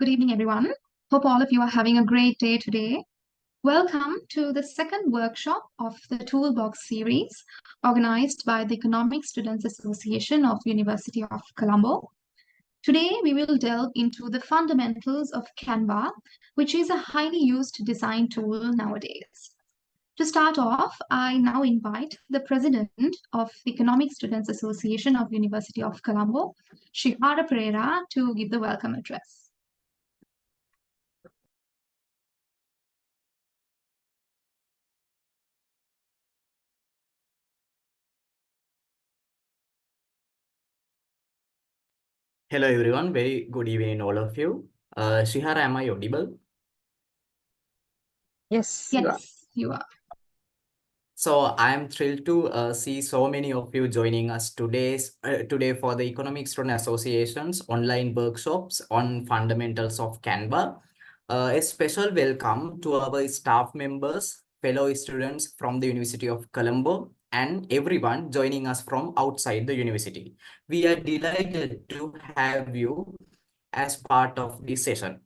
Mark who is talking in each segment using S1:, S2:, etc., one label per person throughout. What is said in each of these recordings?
S1: Good evening, everyone. Hope all of you are having a great day today. Welcome to the second workshop of the Toolbox series organized by the Economic Students Association of University of Colombo. Today, we will delve into the fundamentals of Canva, which is a highly used design tool nowadays. To start off, I now invite the president of the Economic Students Association of University of Colombo, Shihara Pereira, to give the welcome address.
S2: Hello everyone, very good evening all of you. Shihara, am I audible?
S1: Yes, you are.
S2: So I am thrilled to see so many of you joining us today for the Economic Student Association's online workshops on fundamentals of Canva. A special welcome to our staff members, fellow students from the University of Colombo, and everyone joining us from outside the university. We are delighted to have you as part of this session.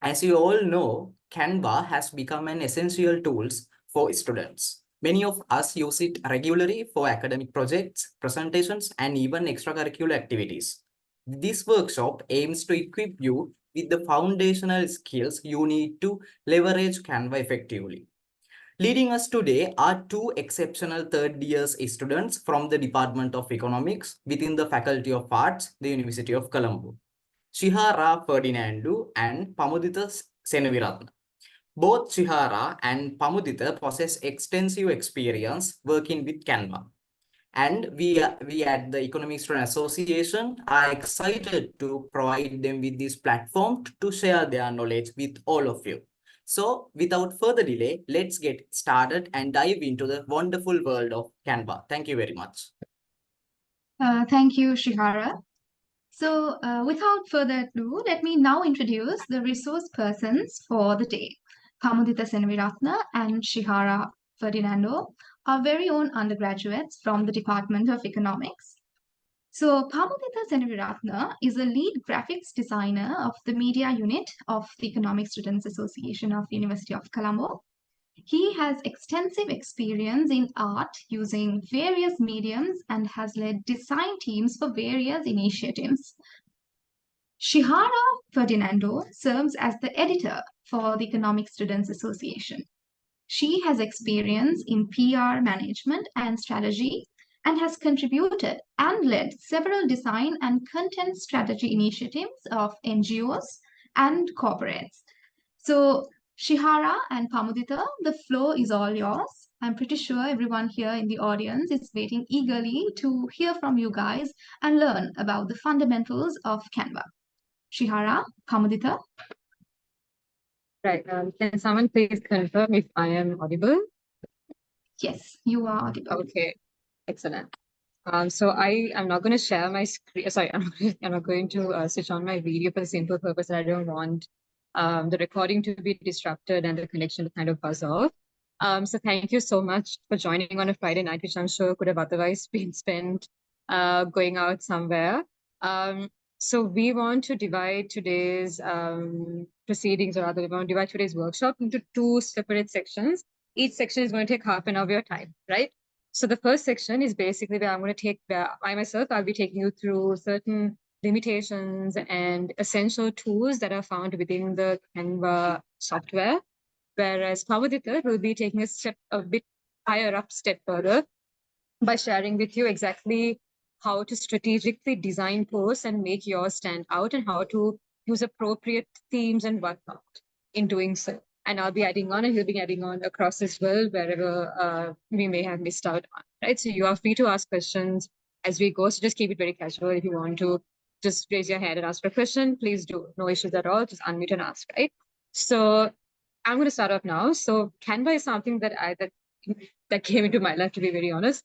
S2: As you all know, Canva has become an essential tool for students. Many of us use it regularly for academic projects, presentations, and even extracurricular activities. This workshop aims to equip you with the foundational skills you need to leverage Canva effectively. Leading us today are two exceptional third year students from the Department of Economics within the Faculty of Arts, the University of Colombo. Shihara Ferdinando and Pamuditha Seneviratne. Both Shihara and Pamuditha possess extensive experience working with Canva. And we at the Economic Student Association are excited to provide them with this platform to share their knowledge with all of you. So without further delay, let's get started and dive into the wonderful world of Canva. Thank you very much.
S1: Thank you, Shihara. So without further ado, let me now introduce the resource persons for the day. Pamuditha Seneviratne and Shihara Ferdinando, our very own undergraduates from the Department of Economics. So Pamuditha Seneviratne is a lead graphics designer of the media unit of the Economic Students Association of University of Colombo. He has extensive experience in art using various mediums and has led design teams for various initiatives. Shihara Ferdinando serves as the editor for the Economic Students Association. She has experience in PR management and strategy and has contributed and led several design and content strategy initiatives of NGOs and corporates. So Shihara and Pamuditha, the floor is all yours. I'm pretty sure everyone here in the audience is waiting eagerly to hear from you guys and learn about the fundamentals of Canva. Shihara, Pamuditha.
S3: Right. Can someone please confirm if I am audible?
S1: Yes, you are audible.
S3: Okay. Excellent. So I am not going to share my screen. Sorry, I'm not going to switch on my video for the simple purpose that I don't want the recording to be disrupted and the connection to kind of buzz off. So thank you so much for joining on a Friday night, which I'm sure could have otherwise been spent going out somewhere. So we want to divide today's proceedings, or rather, we want to divide today's workshop into two separate sections. Each section is going to take half an hour of your time, right? So the first section is basically where I'm going to take, I myself, I'll be taking you through certain limitations and essential tools that are found within the Canva software, whereas Pamuditha will be taking a bit higher up step further by sharing with you exactly how to strategically design posts and make yours stand out and how to use appropriate themes and whatnot in doing so. And I'll be adding on and he'll be adding on across as well, wherever we may have missed out on, right? So you are free to ask questions as we go. So just keep it very casual. If you want to just raise your hand and ask for a question, please do. No issues at all. Just unmute and ask, right? So I'm going to start off now. So Canva is something that that came into my life, to be very honest.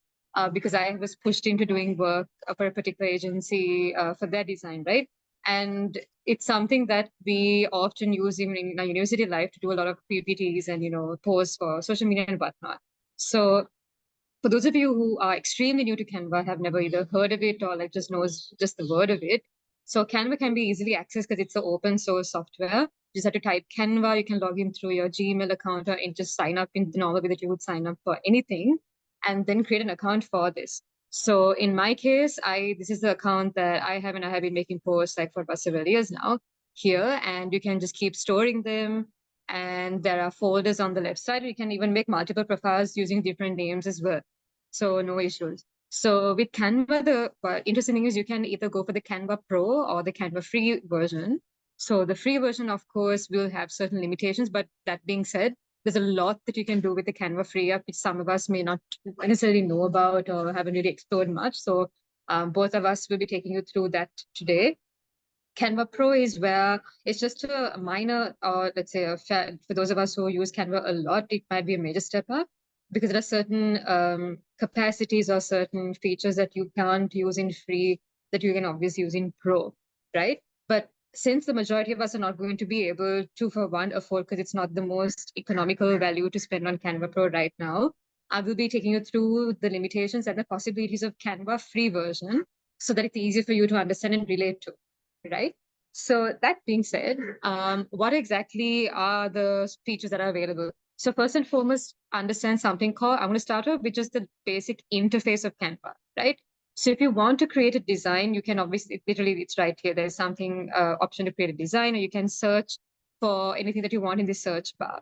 S3: Because I was pushed into doing work for a particular agency for their design, right? And it's something that we often use even in our university life to do a lot of PPTs and, posts for social media and whatnot. So for those of you who are extremely new to Canva, have never either heard of it or like just knows just the word of it, So Canva can be easily accessed because it's an open source software. You just have to type Canva. You can log in through your Gmail account and just sign up in the normal way that you would sign up for anything, and then create an account for this. So in my case, this is the account that I have, and I have been making posts like for about several years now here, and you can just keep storing them. And there are folders on the left side. You can even make multiple profiles using different names as well. So no issues. So with Canva, the interesting thing is you can either go for the Canva Pro or the Canva free version. So the free version, of course, will have certain limitations. But that being said, there's a lot that you can do with the Canva free app, which some of us may not necessarily know about or haven't really explored much. So both of us will be taking you through that today. Canva Pro is where it's just a minor, or let's say for those of us who use Canva a lot, it might be a major step up because there are certain capacities or certain features that you can't use in free that you can obviously use in Pro, right? But since the majority of us are not going to be able to, for one, afford, because it's not the most economical value to spend on Canva Pro right now, I will be taking you through the limitations and the possibilities of Canva free version so that it's easy for you to understand and relate to. Right. So that being said, what exactly are the features that are available? So first and foremost, understand something called, I'm going to start off with just the basic interface of Canva, right? So if you want to create a design, you can obviously, literally it's right here. There's something option to create a design, or you can search for anything that you want in the search bar.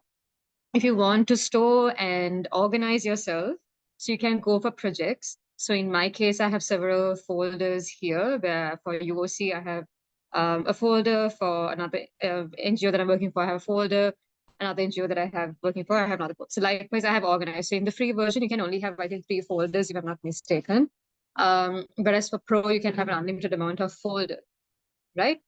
S3: If you want to store and organize yourself, so you can go for projects. So in my case, I have several folders here where for UOC, I have a folder. For another NGO that I'm working for, I have a folder. Another NGO that I have working for, I have another folder. So likewise, I have organized. So in the free version, you can only have, I think, 3 folders if I'm not mistaken. Whereas for Pro, you can have an unlimited amount of folders, right?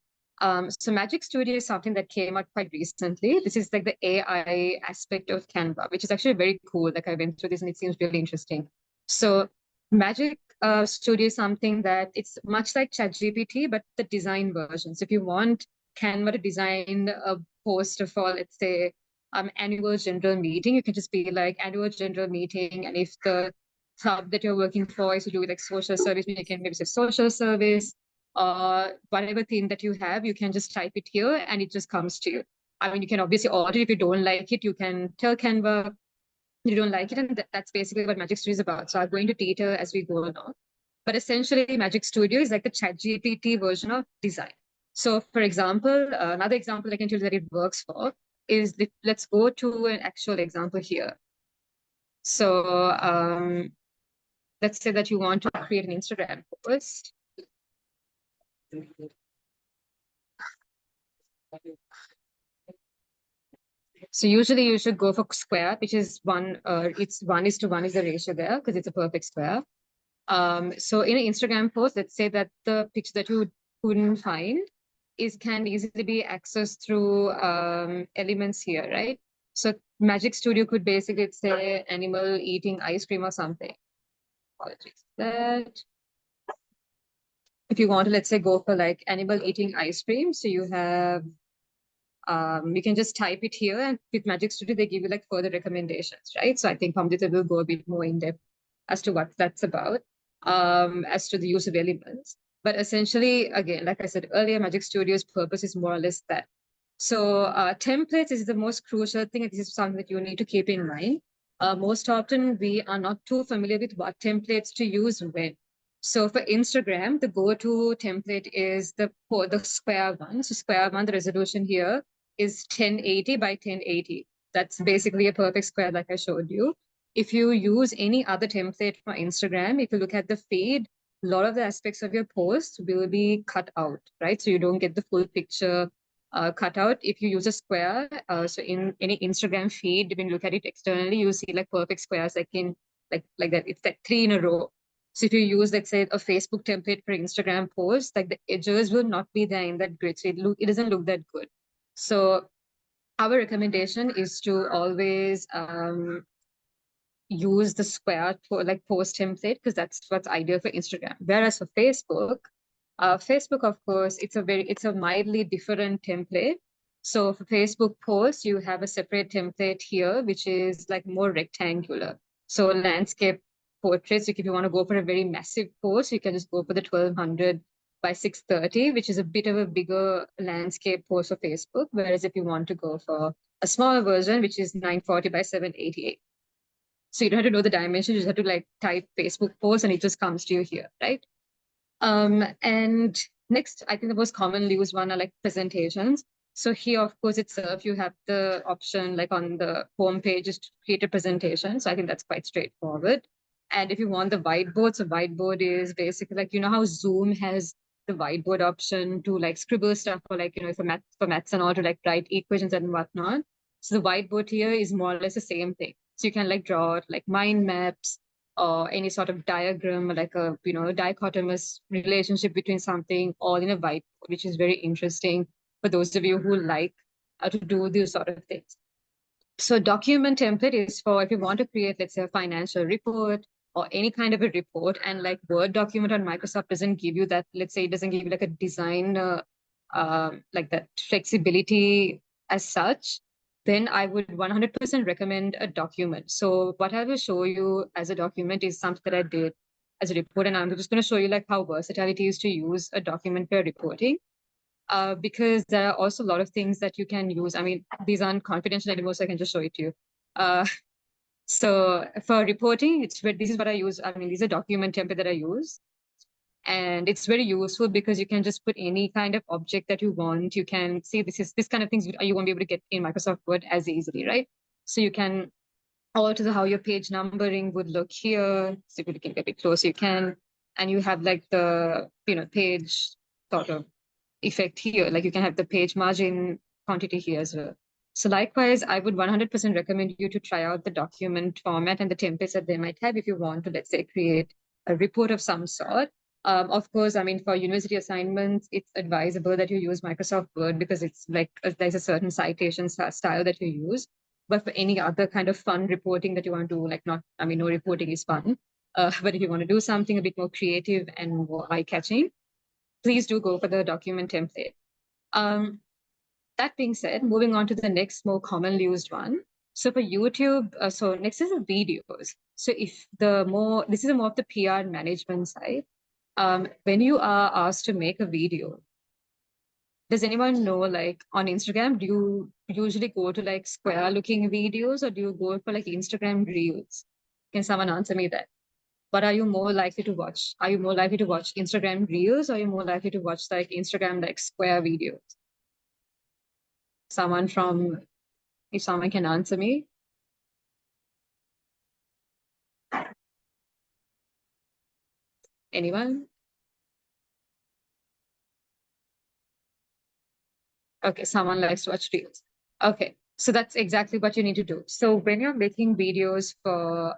S3: So Magic Studio is something that came out quite recently. This is like the AI aspect of Canva, which is actually very cool. Like I went through this and it seems really interesting. So Magic Studio is something that it's much like ChatGPT, but the design version. So if you want Canva to design a poster for, let's say, annual general meeting, you can just be like annual general meeting. And if the hub that you're working for is to do with like social service, you can maybe say social service, whatever theme that you have, you can just type it here and it just comes to you. I mean, you can obviously order. If you don't like it, you can tell Canva you don't like it, and that's basically what Magic Studio is about. So I'll go into detail as we go along. But essentially, Magic Studio is like the ChatGPT version of design. So for example, another example I can tell you that it works for is, let's go to an actual example here. So let's say that you want to create an Instagram post. So usually you should go for square, which is it's 1:1 is the ratio there because it's a perfect square. So in an Instagram post, let's say that the picture that you couldn't find can easily be accessed through elements here, right? So Magic Studio could basically say animal eating ice cream or something. Apologies for that. If you want to, let's say, go for like animal eating ice cream, so you have you can just type it here, and with Magic Studio, they give you like further recommendations, right? So I think Pamuditha will go a bit more in depth as to what that's about, as to the use of elements. But essentially, again, like I said earlier, Magic Studio's purpose is more or less that. So templates is the most crucial thing, and this is something that you need to keep in mind. Most often, we are not too familiar with what templates to use when. So for Instagram, the go-to template is the square one. So square one, the resolution here is 1080 by 1080. That's basically a perfect square like I showed you. If you use any other template for Instagram, if you look at the feed, a lot of the aspects of your post will be cut out, right? So you don't get the full picture cut out. If you use a square, so in any Instagram feed, when you look at it externally, you see like perfect squares, like in like that. It's like 3 in a row. So if you use, let's say, a Facebook template for Instagram posts, like the edges will not be there in that grid. So it doesn't look that good. So our recommendation is to always use the square for like post template, because that's what's ideal for Instagram. Whereas for Facebook, Facebook, of course, it's a mildly different template. So for Facebook posts, you have a separate template here, which is like more rectangular. So landscape portraits, if you want to go for a very massive post, you can just go for the 1200 by 6:30, which is a bit of a bigger landscape post for Facebook. Whereas if you want to go for a smaller version, which is 940 by 788. So you don't have to know the dimension, you just have to like type Facebook post and it just comes to you here, right? And next, I think the most commonly used one are like presentations. So here, of course, itself, you have the option like on the home page is to create a presentation. So I think that's quite straightforward. And if you want the whiteboard, so whiteboard is basically like, you know how Zoom has the whiteboard option to like scribble stuff or like, you know, for maths and all to like write equations and whatnot. So the whiteboard here is more or less the same thing. So you can like draw like mind maps or any sort of diagram, like a, you know, dichotomous relationship between something all in a whiteboard, which is very interesting for those of you who like to do these sort of things. So document template is for if you want to create, let's say, a financial report or any kind of a report, and like Word document on Microsoft doesn't give you that, let's say it doesn't give you like a design, like that flexibility as such, then I would 100% recommend a document. So what I will show you as a document is something that I did as a report, and I'm just going to show you like how versatile it is to use a document for reporting. Because there are also a lot of things that you can use. I mean, these aren't confidential anymore, so I can just show it to you. So for reporting, this is what I use. I mean, these are document template that I use. And it's very useful because you can just put any kind of object that you want. You can see this kind of things you won't be able to get in Microsoft Word as easily, right? So you can alter how your page numbering would look here. So if you can get a bit closer, you can. And you have like the, you know, page sort of effect here. Like you can have the page margin quantity here as well. So likewise, I would 100% recommend you to try out the document format and the templates that they might have if you want to, let's say, create a report of some sort. Of course, I mean, for university assignments, it's advisable that you use Microsoft Word because it's like there's a certain citation style that you use. But for any other kind of fun reporting that you want to do, like not, I mean, no reporting is fun. But if you want to do something a bit more creative and more eye-catching, please do go for the document template. That being said, moving on to the next more commonly used one. So for YouTube, so next is the videos. So this is more of the PR management side. When you are asked to make a video, does anyone know, like on Instagram, do you usually go to like square looking videos or do you go for like Instagram reels? Can someone answer me that? What are you more likely to watch? Are you more likely to watch Instagram reels or are you more likely to watch like Instagram like square videos? If someone can answer me. Anyone? Okay, someone likes to watch reels. Okay, so that's exactly what you need to do. So when you're making videos for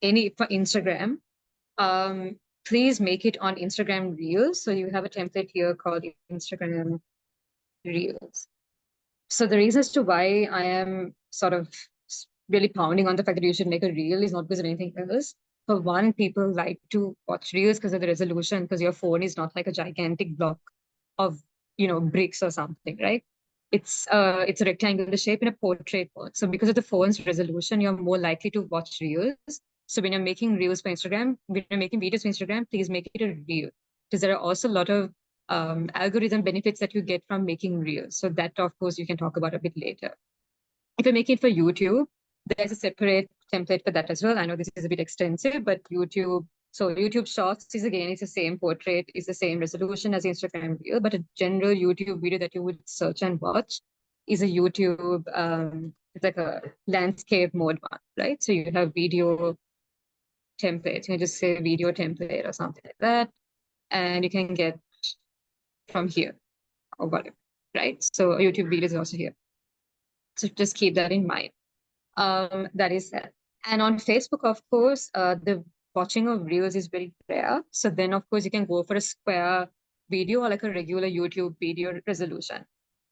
S3: Instagram, please make it on Instagram Reels. So you have a template here called Instagram Reels. So the reason as to why I am sort of really pounding on the fact that you should make a reel is not because of anything else. For one, people like to watch reels because of the resolution, because your phone is not like a gigantic block of, you know, bricks or something, right? It's a rectangular shape in a portrait mode. So because of the phone's resolution, you're more likely to watch reels. So when you're making reels for Instagram, when you're making videos for Instagram, please make it a reel, because there are also a lot of algorithm benefits that you get from making reels. So that, of course, you can talk about a bit later. If you're making it for YouTube, there's a separate template for that as well. I know this is a bit extensive, but YouTube Shorts is again, it's the same portrait, is the same resolution as Instagram Reel, but a general YouTube video that you would search and watch is a YouTube, it's like a landscape mode one, right? So you have video templates. You can just say video template or something like that, and you can get from here or whatever, right? So YouTube video is also here. So just keep that in mind. That is that. And on Facebook, of course, the watching of reels is very rare. So then, of course, you can go for a square video or like a regular YouTube video resolution.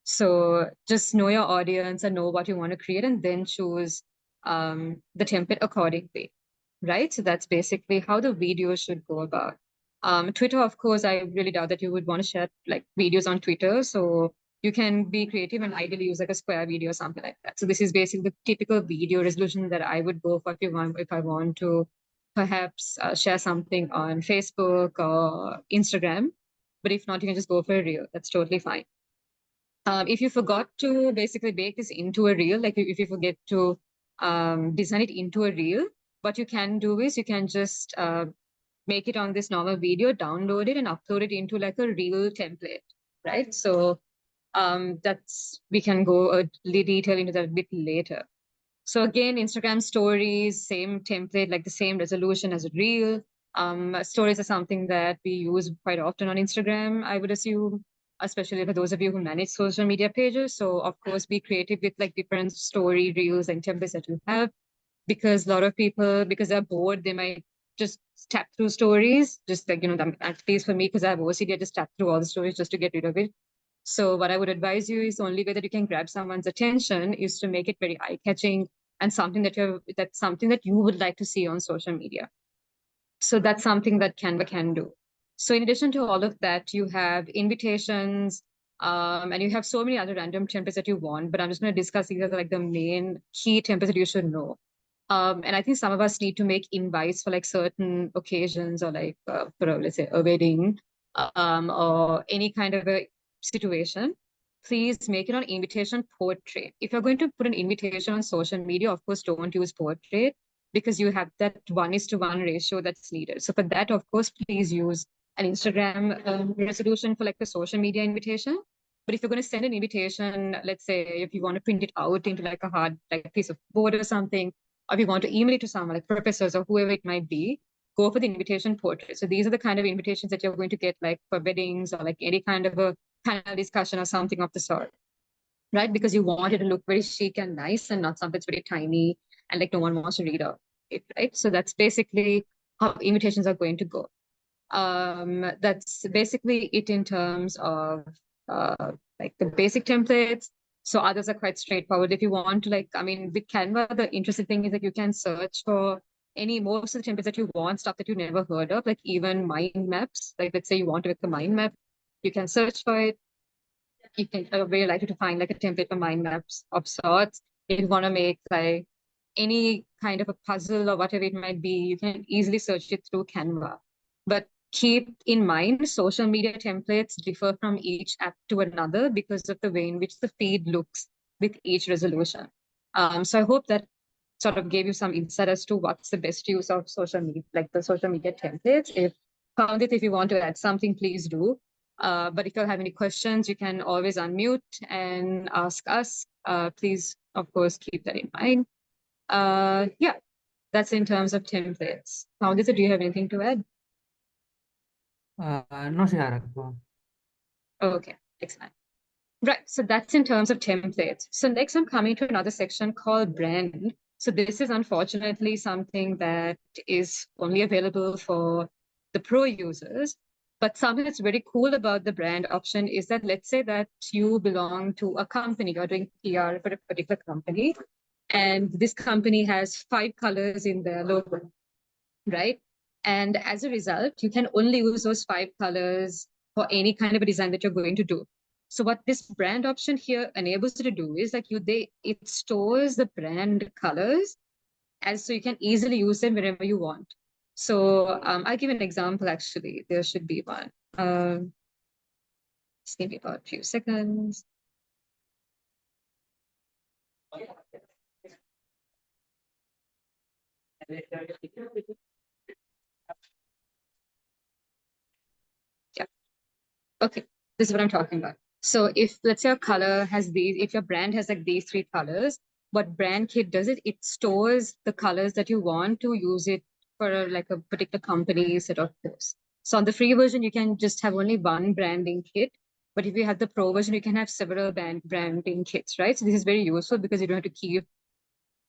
S3: So just know your audience and know what you want to create and then choose the template accordingly, right? So that's basically how the video should go about. Twitter, of course, I really doubt that you would want to share like videos on Twitter. So you can be creative and ideally use like a square video or something like that. So this is basically the typical video resolution that I would go for if I want to perhaps share something on Facebook or Instagram. But if not, you can just go for a reel. That's totally fine. If you forgot to basically bake this into a reel, like if you forget to design it into a reel, what you can do is you can just make it on this normal video, download it and upload it into like a reel template, right? So we can go a little detail into that a bit later. So again, Instagram stories, same template, like the same resolution as a reel. Stories are something that we use quite often on Instagram, I would assume, especially for those of you who manage social media pages. So of course, be creative with like different story reels and templates that you have, because a lot of people, because they're bored, they might just tap through stories, just like, at least for me, because I have OCD, I just tap through all the stories just to get rid of it. So what I would advise you is the only way that you can grab someone's attention is to make it very eye-catching and something that's something that you would like to see on social media. So that's something that Canva can do. So in addition to all of that, you have invitations, and you have so many other random templates that you want, but I'm just going to discuss these as like the main key templates that you should know. And I think some of us need to make invites for like certain occasions or like for let's say a wedding or any kind of a situation. Please make it an invitation portrait. If you're going to put an invitation on social media, of course, don't use portrait because you have that 1:1 ratio that's needed. So for that, of course, please use an Instagram resolution for like the social media invitation. But if you're going to send an invitation, let's say if you want to print it out into like a hard like piece of board or something, or if you want to email it to someone like professors or whoever it might be, go for the invitation portrait. So these are the kind of invitations that you're going to get like for weddings or like any kind of a panel discussion or something of the sort, right? Because you want it to look very chic and nice and not something that's very tiny and like no one wants to read it, right? So that's basically how invitations are going to go. That's basically it in terms of like the basic templates. So others are quite straightforward. If you want to like, I mean, with Canva, the interesting thing is that you can search for most of the templates that you want, stuff that you never heard of, like even mind maps. Like let's say you want to make a mind map, you can search for it. You can very likely to find like a template for mind maps of sorts. If you want to make like any kind of a puzzle or whatever it might be, you can easily search it through Canva. But keep in mind, social media templates differ from each app to another because of the way in which the feed looks with each resolution. So I hope that sort of gave you some insight as to what's the best use of social media, like the social media templates. If you want to add something, please do. But if you have any questions, you can always unmute and ask us. Please, of course, keep that in mind. Yeah, that's in terms of templates. Pamuditha, do you have anything to add?
S2: No, Shihara. Go on.
S3: Okay, excellent. Right, so that's in terms of templates. So next I'm coming to another section called brand. So this is unfortunately something that is only available for the pro users. But something that's very cool about the brand option is that let's say that you belong to a company, you're doing PR for a particular company, and this company has 5 colors in their logo, right? And as a result, you can only use those 5 colors for any kind of a design that you're going to do. So what this brand option here enables you to do is like it stores the brand colors so you can easily use them wherever you want. So I'll give an example actually. There should be one. Just give me about a few seconds. Yeah. Okay, this is what I'm talking about. So if let's say your color has if your brand has like these 3 colors, what brand kit does it stores the colors that you want to use it for like a particular company set of posts. So on the free version, you can just have only one branding kit. But if you have the pro version, you can have several branding kits, right? So this is very useful because you don't have to keep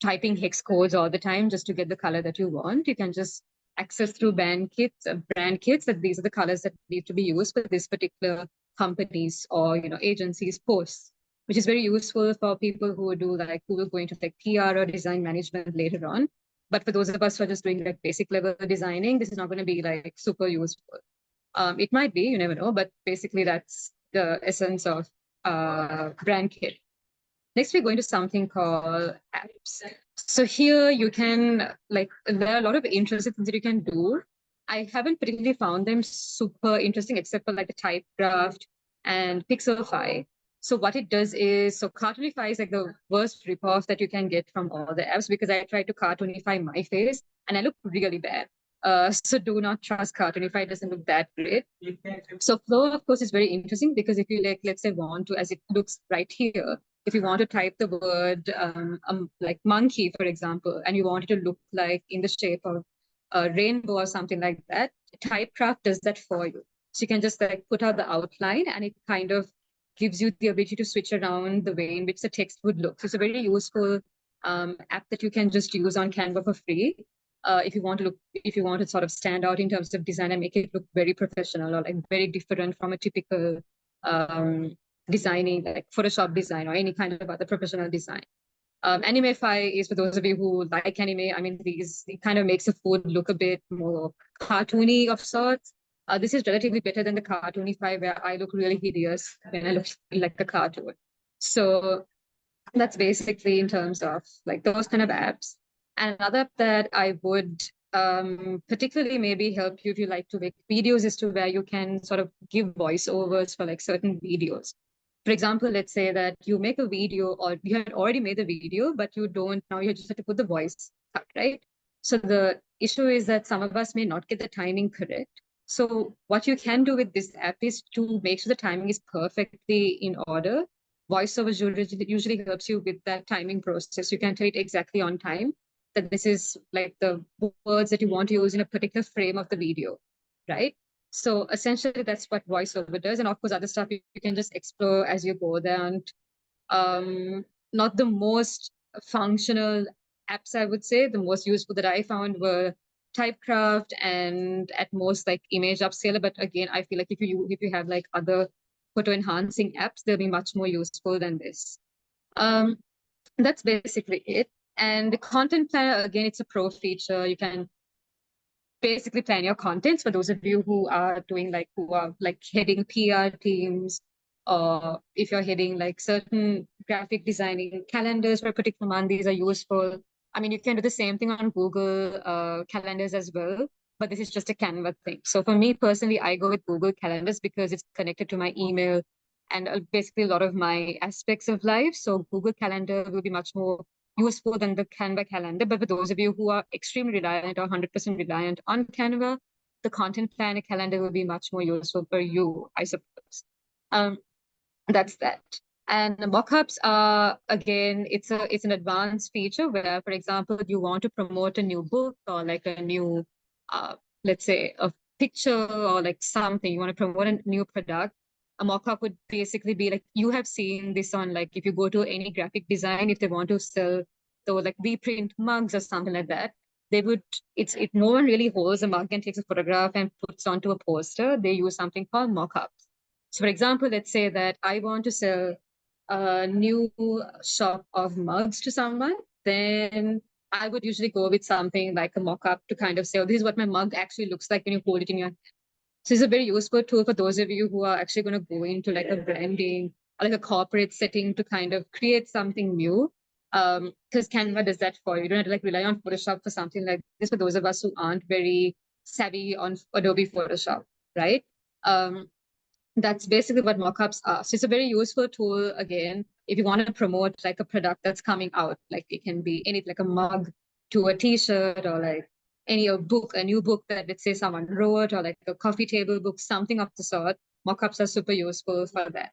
S3: typing hex codes all the time just to get the color that you want. You can just access through brand kits that these are the colors that need to be used for this particular companies or agencies posts, which is very useful for people who will go into like PR or design management later on. But for those of us who are just doing like basic level designing, this is not going to be like super useful. It might be, you never know, but basically that's the essence of brand kit. Next, we're going to something called apps. So here you can, like, there are a lot of interesting things that you can do. I haven't particularly found them super interesting, except for like the Typecraft and Pixelify. So what it does is, so Cartoonify is like the worst ripoff that you can get from all the apps, because I tried to cartoonify my face and I look really bad. So do not trust Cartoonify, it doesn't look that great. So Flow, of course, is very interesting, because if you, like, let's say want to, as it looks right here, if you want to type the word like monkey, for example, and you want it to look like in the shape of a rainbow or something like that, Typecraft does that for you. So you can just like put out the outline, and it kind of gives you the ability to switch around the way in which the text would look. So it's a very useful app that you can just use on Canva for free. If you want to sort of stand out in terms of design and make it look very professional, or like very different from a typical designing, like Photoshop design or any kind of other professional design. Animify is for those of you who like anime. I mean, it kind of makes the food look a bit more cartoony of sorts. This is relatively better than the Cartoonify, where I look really hideous when I look like a cartoon. So that's basically in terms of like those kind of apps. And another app that I would particularly maybe help you if you like to make videos is to where you can sort of give voiceovers for like certain videos. For example, let's say that you make a video, or you had already made the video, but you don't, now you just have to put the voice cut, right? So the issue is that some of us may not get the timing correct. So what you can do with this app is to make sure the timing is perfectly in order. VoiceOver usually helps you with that timing process. You can tell it exactly on time that this is like the words that you want to use in a particular frame of the video, right? So essentially that's what VoiceOver does. And of course, other stuff you can just explore as you go there. And not the most functional apps, I would say. The most useful that I found were Typecraft and at most like Image Upscaler. But again, I feel like if you have like other photo enhancing apps, they'll be much more useful than this. That's basically it. And the content planner, again, it's a pro feature. You can basically plan your contents for those of you who are heading PR teams, or if you're heading like certain graphic designing calendars for a particular month. These are useful. I mean, you can do the same thing on Google calendars as well, but this is just a Canva thing. So for me personally, I go with Google calendars because it's connected to my email and basically a lot of my aspects of life. So Google Calendar will be much more useful than the Canva calendar. But for those of you who are extremely reliant or 100% reliant on Canva, the content planner calendar will be much more useful for you, I suppose. That's that. And the mockups are, again, it's an advanced feature where, for example, you want to promote a new book or like a new, let's say, a picture or like something. You want to promote a new product. A mockup would basically be like, you have seen this on, like, if you go to any graphic design, if they want to sell, so like reprint mugs or something like that, they would, no one really holds a mug and takes a photograph and puts onto a poster. They use something called mockups. So for example, let's say that I want to sell a new shop of mugs to someone, then I would usually go with something like a mock-up to kind of say, oh, this is what my mug actually looks like when you hold it in your hand. So it's a very useful tool for those of you who are actually going to go into like a branding or like a corporate setting to kind of create something new. Because Canva does that for you. You don't have to like rely on Photoshop for something like this for those of us who aren't very savvy on Adobe Photoshop, right? That's basically what mockups are. So it's a very useful tool, again, if you want to promote like a product that's coming out, like it can be anything like a mug to a t-shirt, or like a new book that, let's say, someone wrote, or like a coffee table book, something of the sort. Mockups are super useful for that.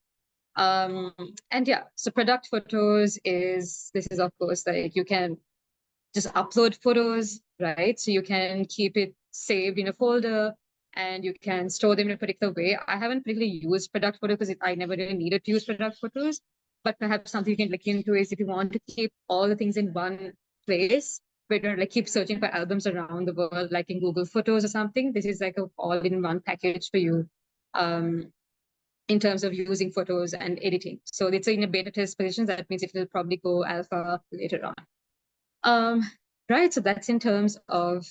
S3: And yeah, so product photos this is of course like you can just upload photos, right? So you can keep it saved in a folder and you can store them in a particular way. I haven't really used product photos because I never really needed to use product photos, but perhaps something you can look into is if you want to keep all the things in one place, where you don't like keep searching for albums around the world, like in Google Photos or something. This is like a all-in-one package for you in terms of using photos and editing. So it's in a beta test position. That means it will probably go alpha later on. Right, so that's in terms of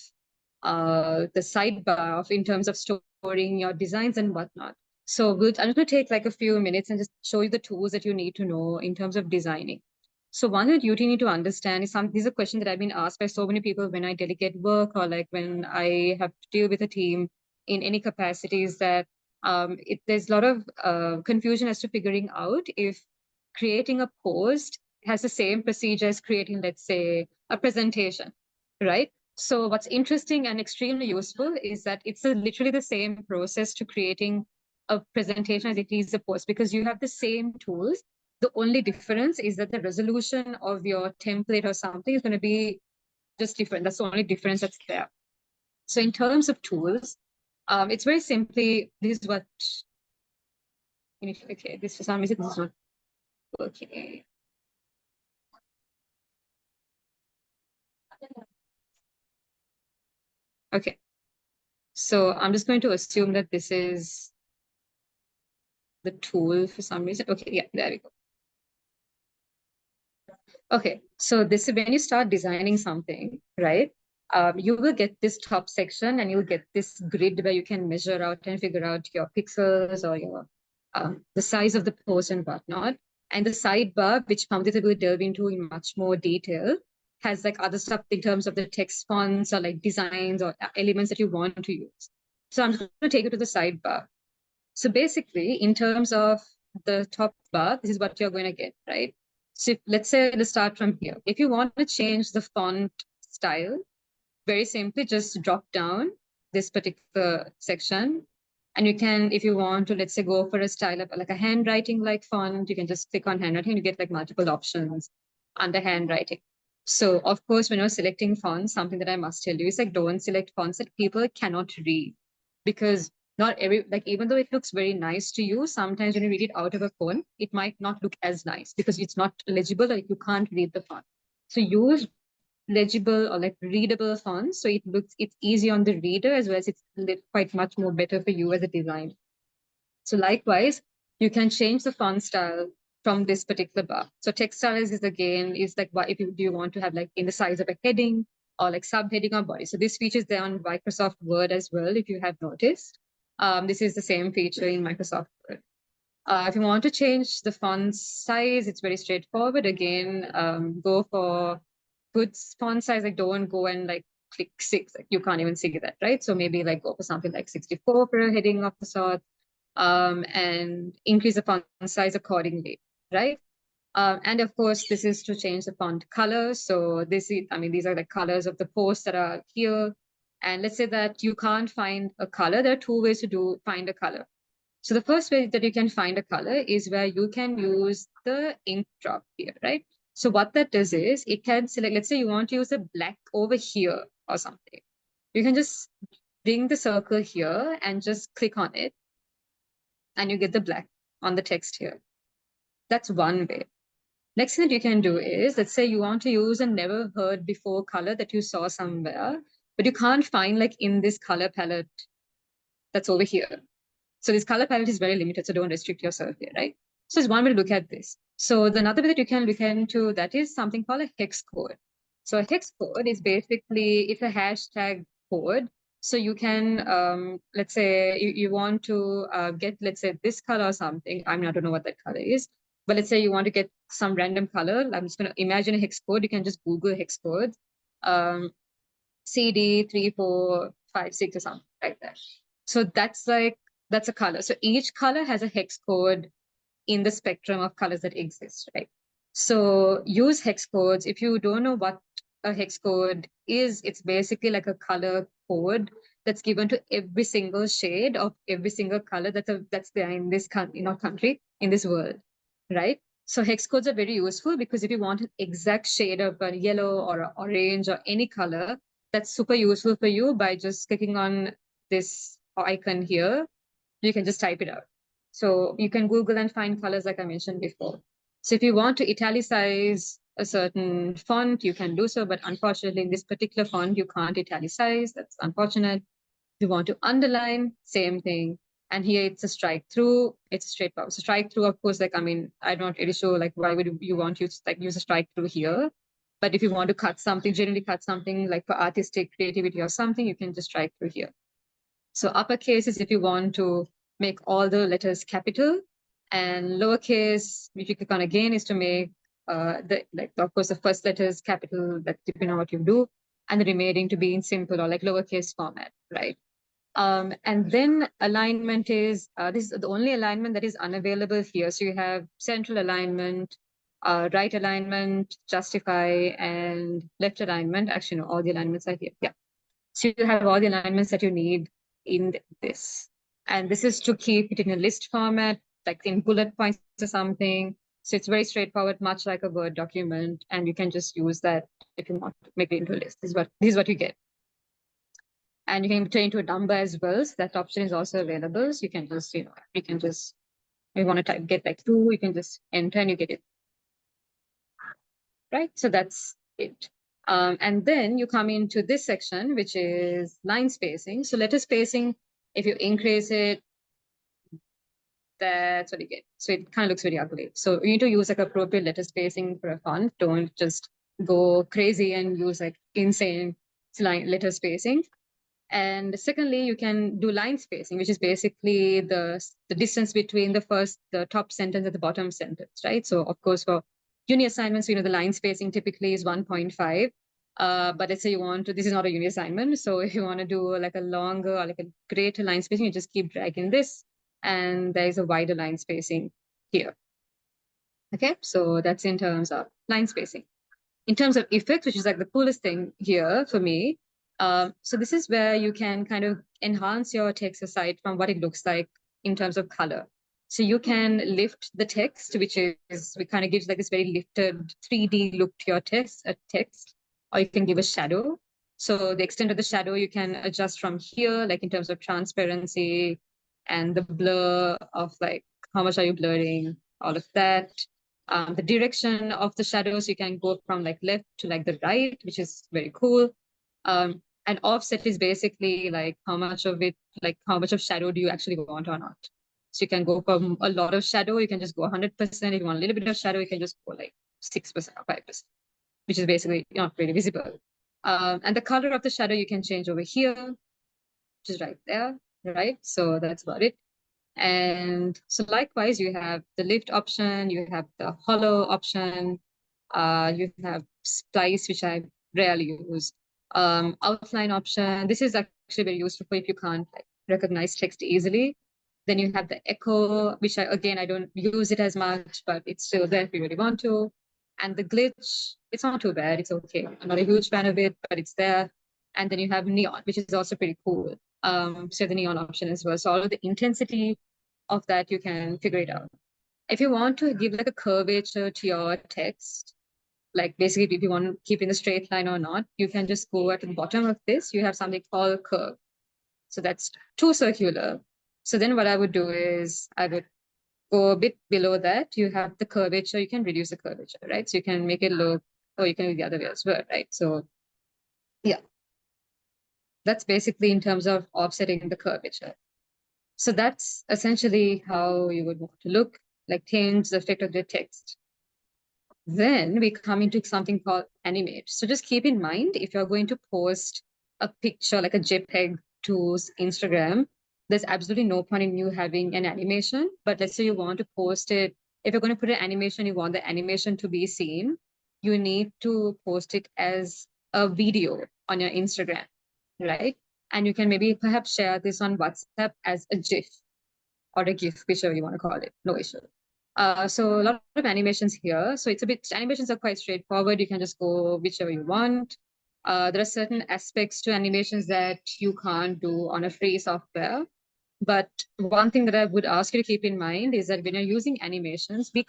S3: the sidebar in terms of storing your designs and whatnot. So I'm going to take like a few minutes and just show you the tools that you need to know in terms of designing. So one that you need to understand is these are questions that I've been asked by so many people when I delegate work or like when I have to deal with a team in any capacities, that there's a lot of confusion as to figuring out if creating a post has the same procedure as creating, let's say, a presentation, right? So what's interesting and extremely useful is that it's literally the same process to creating a presentation as it is a post, because you have the same tools. The only difference is that the resolution of your template or something is going to be just different. That's the only difference that's there. So in terms of tools, it's very simply, this is what, okay, this for some reason, this is not working. Okay, so I'm just going to assume that this is the tool for some reason. Okay, yeah, there we go. Okay, so this is when you start designing something, right? You will get this top section and you'll get this grid where you can measure out and figure out your pixels or your the size of the post and whatnot. And the sidebar, which Pamuditha will delve into in much more detail, has like other stuff in terms of the text fonts or like designs or elements that you want to use. So I'm going to take you to the sidebar. So basically, in terms of the top bar, this is what you're going to get, right? So let's say, let's start from here. If you want to change the font style, very simply, just drop down this particular section. And you can, if you want to, let's say, go for a style of like a handwriting like font, you can just click on handwriting and you get like multiple options under handwriting. So of course, when you're selecting fonts, something that I must tell you is like, don't select fonts that people cannot read, because not every, like, even though it looks very nice to you, sometimes when you read it out of a phone, it might not look as nice because it's not legible, like you can't read the font. So use legible or like readable fonts, so it's easy on the reader as well as it's quite much more better for you as a designer. So likewise, you can change the font style from this particular bar. So text styles is again is like, what if you do you want to have like in the size of a heading or like subheading or body. So this feature is there on Microsoft Word as well, if you have noticed. This is the same feature in Microsoft Word. If you want to change the font size, it's very straightforward. Again, go for good font size. Like don't go and like click 6. Like you can't even see that, right? So maybe like go for something like 64 for a heading of the sort, and increase the font size accordingly, right? And of course, this is to change the font color. So this is, I mean, these are the colors of the posts that are here. And let's say that you can't find a color. There are 2 ways to find a color. So the first way that you can find a color is where you can use the ink drop here, right? So what that does is it can select, let's say you want to use a black over here or something. You can just bring the circle here and just click on it and you get the black on the text here. That's one way. Next thing that you can do is, let's say you want to use a never heard before color that you saw somewhere, but you can't find like in this color palette that's over here. So this color palette is very limited, so don't restrict yourself here, right? So it's one way to look at this. So the another way that you can look into that is something called a hex code. So a hex code is basically, it's a hashtag code. So you can, let's say you want to get, let's say this color or something. I mean, I don't know what that color is, but let's say you want to get some random color. I'm just going to imagine a hex code. You can just Google hex code, CD3456 or something like that. So that's a color. So each color has a hex code in the spectrum of colors that exist, right? So use hex codes. If you don't know what a hex code is, it's basically like a color code that's given to every single shade of every single color that's there in this country, in this world, right? So hex codes are very useful because if you want an exact shade of a yellow or an orange or any color, that's super useful for you. By just clicking on this icon here, you can just type it out. So you can Google and find colors like I mentioned before. So if you want to italicize a certain font, you can do so, but unfortunately in this particular font, you can't italicize. That's unfortunate. If you want to underline, same thing. And here it's a strike through, it's a straightforward. So strike through, of course, like, I mean, I'm not really sure, like, why would you want to use a strike through here? But if you want to cut something, generally cut something like for artistic creativity or something, you can just strike through here. So uppercase is if you want to make all the letters capital, and lowercase, if you click on again, is to make of course, the first letter is capital, that depending on what you do, and the remaining to be in simple or like lowercase format, right? And then alignment is, this is the only alignment that is unavailable here. So you have central alignment, right alignment, justify, and left alignment. Actually, no, all the alignments are here. Yeah. So you have all the alignments that you need in this. And this is to keep it in a list format, like in bullet points or something. So it's very straightforward, much like a Word document. And you can just use that if you want to make it into a list. This is what you get. And you can turn into a number as well. So that option is also available. So you can just, if you want to get like 2, you can just enter and you get it. Right? So that's it. And then you come into this section, which is line spacing. So letter spacing, if you increase it, that's what you get. So it kind of looks very ugly. So you need to use like appropriate letter spacing for a font. Don't just go crazy and use like insane letter spacing. And secondly, you can do line spacing, which is basically the distance between the top sentence and the bottom sentence, right? So of course, for uni assignments, the line spacing typically is 1.5. But let's say you want to, this is not a uni assignment. So if you want to do like a longer or like a greater line spacing, you just keep dragging this, and there is a wider line spacing here. Okay, so that's in terms of line spacing. In terms of effects, which is like the coolest thing here for me, so this is where you can kind of enhance your text aside from what it looks like in terms of color. So you can lift the text, which kind of gives like this very lifted 3D look to your text, or you can give a shadow. So the extent of the shadow you can adjust from here, like in terms of transparency and the blur of like how much are you blurring, all of that. The direction of the shadows, you can go from like left to like the right, which is very cool. And offset is basically like how much of shadow do you actually want or not. So you can go from a lot of shadow, you can just go 100%. If you want a little bit of shadow, you can just go like 6% or 5%, which is basically not really visible. And the color of the shadow you can change over here, which is right there, right? So that's about it. And so likewise, you have the lift option, you have the hollow option, you have splice, which I rarely use. Outline option, this is actually very useful if you can't recognize text easily. Then you have the echo, which I don't use it as much, but it's still there if you really want to. And the glitch, it's not too bad, it's okay. I'm not a huge fan of it, but it's there. And then you have neon, which is also pretty cool. So the neon option as well. So all of the intensity of that, you can figure it out. If you want to give like a curvature to your text, like basically if you want to keep in a straight line or not, you can just go at the bottom of this. You have something called curve. So that's too circular. So then what I would do is I would go a bit below that. You have the curvature, you can reduce the curvature, right? So you can make it look, or you can do the other way as well, right? So yeah, that's basically in terms of offsetting the curvature. So that's essentially how you would want to look, like change the effect of the text. Then we come into something called animate. So just keep in mind, if you're going to post a picture like a JPEG to Instagram, there's absolutely no point in you having an animation. But let's say you want to post it, if you're going to put an animation, you want the animation to be seen, you need to post it as a video on your Instagram, right? And you can maybe perhaps share this on WhatsApp as a GIF or a GIF, whichever you want to call it, no issue. So a lot of animations here. So animations are quite straightforward. You can just go whichever you want. There are certain aspects to animations that you can't do on a free software. But one thing that I would ask you to keep in mind is that when you're using animations, be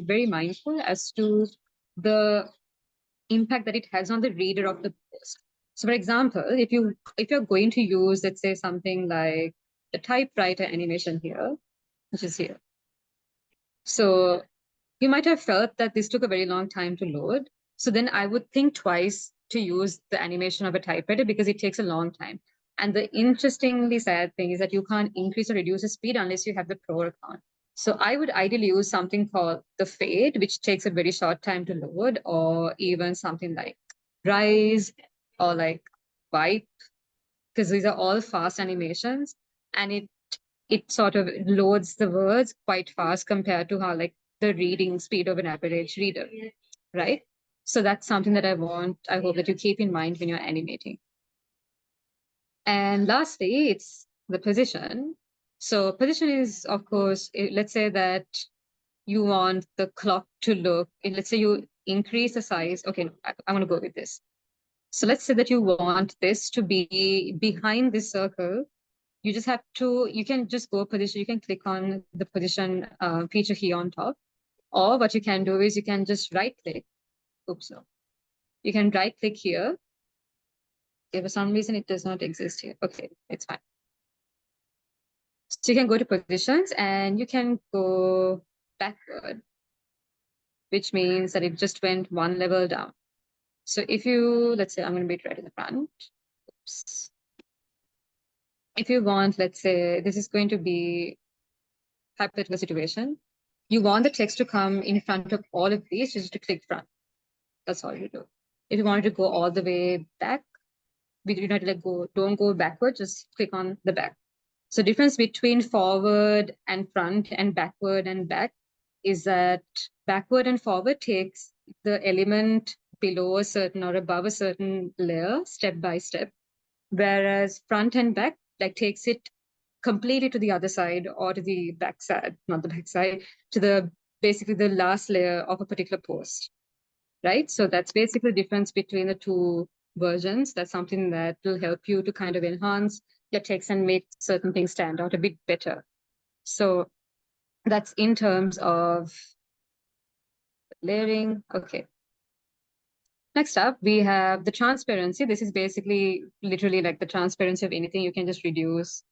S3: very mindful as to the impact that it has on the reader of the post. So for example, if you're going to use, let's say, something like the typewriter animation here, which is here. So you might have felt that this took a very long time to load. So then I would think twice to use the animation of a typewriter because it takes a long time. And the interestingly sad thing is that you can't increase or reduce the speed unless you have the Pro account. So I would ideally use something called the fade, which takes a very short time to load, or even something like rise or like wipe, because these are all fast animations, and it sort of loads the words quite fast compared to how like the reading speed of an average reader. right? So that's something that I hope that you keep in mind when you're animating. And lastly, it's the position. So position is, of course, let's say that you want the clock to look, let's say you increase the size. Okay, I'm going to go with this. So let's say that you want this to be behind this circle. You just have to, you can just go position, you can click on the position feature here on top. Or what you can do is you can just right click. Oops, no. You can right click here. Okay, for some reason it does not exist here. Okay, it's fine. So you can go to positions and you can go backward, which means that it just went one level down. So if you, let's say I'm going to be right in the front. Oops. If you want, let's say this is going to be hypothetical situation. You want the text to come in front of all of these, just to click front. That's all you do. If you wanted to go all the way back, we do not like don't go backward, just click on the back. So difference between forward and front and backward and back is that backward and forward takes the element below a certain or above a certain layer step by step, whereas front and back like takes it completely to the other side or to the back side, not the back side, to the basically the last layer of a particular post, right? So that's basically the difference between the two versions. That's something that will help you to kind of enhance your text and make certain things stand out a bit better. So that's in terms of layering. Okay. Next up, we have the transparency. This is basically literally like the transparency of anything. You can just reduce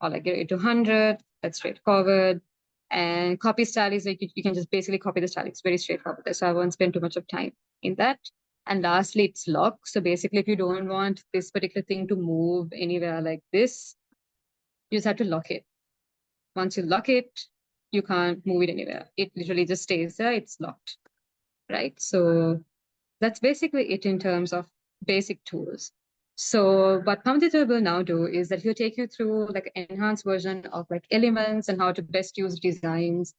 S3: or like get it to 100. That's straightforward. And copy style is like you can just basically copy the style. It's very straightforward. So I won't spend too much of time in that. And lastly, it's lock. So basically, if you don't want this particular thing to move anywhere like this, you just have to lock it. Once you lock it, you can't move it anywhere. It literally just stays there. It's locked, right? So that's basically it in terms of basic tools. So what Pamuditha will now do is that he'll take you through like an enhanced version of like elements and how to best use designs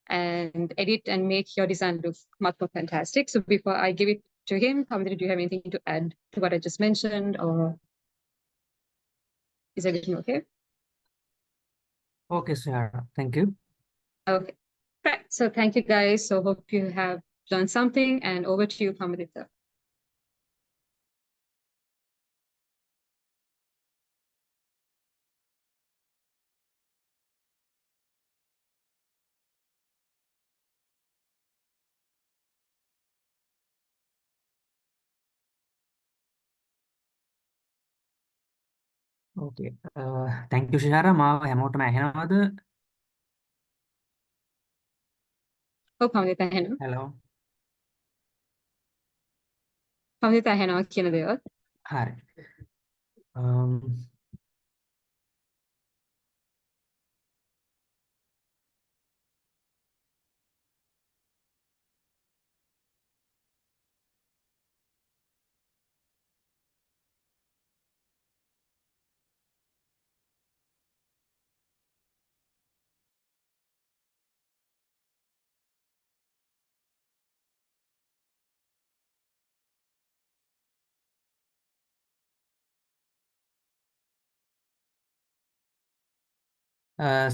S3: and edit and make your design look much more fantastic. So before I give it to him, Pamuditha, do you have anything to add to what I just mentioned, or is everything okay?
S4: Okay, Shihara, thank you.
S3: Okay, right. So thank you guys. So hope you have learned something, and over to you, Pamuditha.
S4: Okay, thank you, Shihara. මාව හැමෝටම ඇහෙනවද?
S3: Oh, Pamuditha, hello.
S4: Hello.
S3: Pamuditha, hello. කියන දේවල්.
S4: හරි.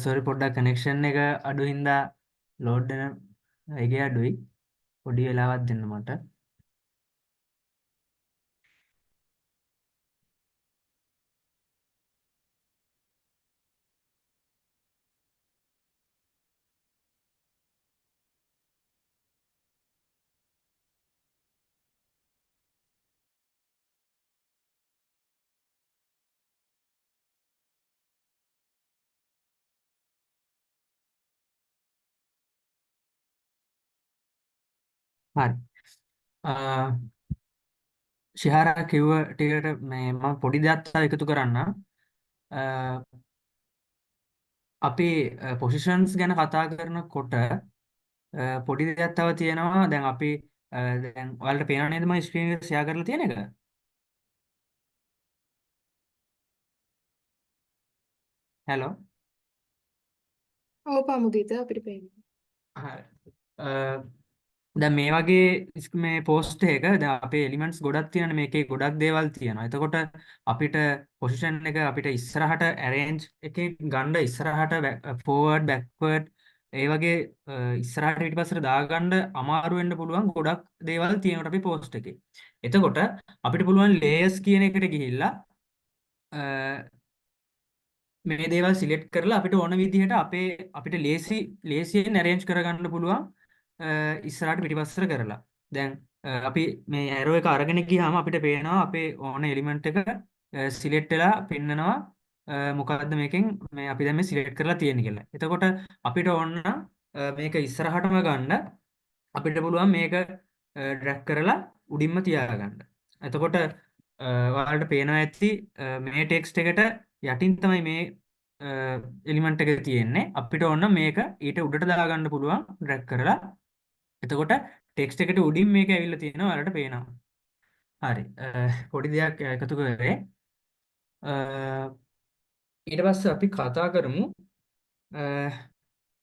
S4: sorry පොඩ්ඩක් connection එක අඩු හින්දා load වෙන එක අඩුයි. පොඩි වෙලාවක් දෙන්න මට. හරි. ශිහාරා කිව්ව ටිකට මම පොඩි දෙයක් තව එකතු කරන්නම්. අපි positions ගැන කතා කරනකොට පොඩි දෙයක් තව තියෙනවා. දැන් අපි දැන් ඔයාලට පේනව නේද මම ස්ක්‍රීන් එක ෂෙයා කරලා තියෙන එක? hello.
S5: ඔව් පමුදිත අපිට පේනවා.
S4: හරි. දැන් මේ වගේ මේ පෝස්ට් එක දැන් අපේ එලිමන්ට්ස් ගොඩක් තියෙනනේ මේකේ ගොඩක් දේවල් තියෙනවා. එතකොට අපිට පොසිෂන් එක අපිට ඉස්සරහට arrange එකේ ගන්න ඉස්සරහට forward backward ඒ වගේ ඉස්සරහට ඊටපස්සට දාගන්න අමාරු වෙන්න පුළුවන් ගොඩක් දේවල් තියෙනවා අපේ පෝස්ට් එකේ. එතකොට අපිට පුළුවන් layers කියන එකට ගිහිල්ලා මේ දේවල් සිලෙක්ට් කරලා අපිට ඕන විදිහට අපිට ලේසියෙන් arrange කරගන්න පුළුවන් ඉස්සරහට පිටිපස්සට කරලා. දැන් අපි මේ arrow එක අරගෙන ගියාම අපිට පේනවා අපේ ඕන element එක සිලෙක්ට් වෙලා පෙන්නනවා මොකද්ද මේකෙන් මේ අපි දැන් මේ සිලෙක්ට් කරලා තියෙන්නේ කියලා. එතකොට අපිට ඕන මේක ඉස්සරහටම ගන්න අපිට පුළුවන් මේක ඩ්‍රැග් කරලා උඩින්ම තියාගන්න. එතකොට ඔයාලට පේනවා ඇති මේ ටෙක්ස්ට් එකට යටින් තමයි මේ එලිමන්ට් එක තියෙන්නේ. අපිට ඕන මේක ඊට උඩට දාගන්න පුළුවන් ඩ්‍රැග් කරලා. එතකොට ටෙක්ස්ට් එකට උඩින් මේක ඇවිල්ලා තියෙනවා ඔයාලට පේනවා. හරි. පොඩි දෙයක් එකතු කරේ. ඊට පස්සේ අපි කතා කරමු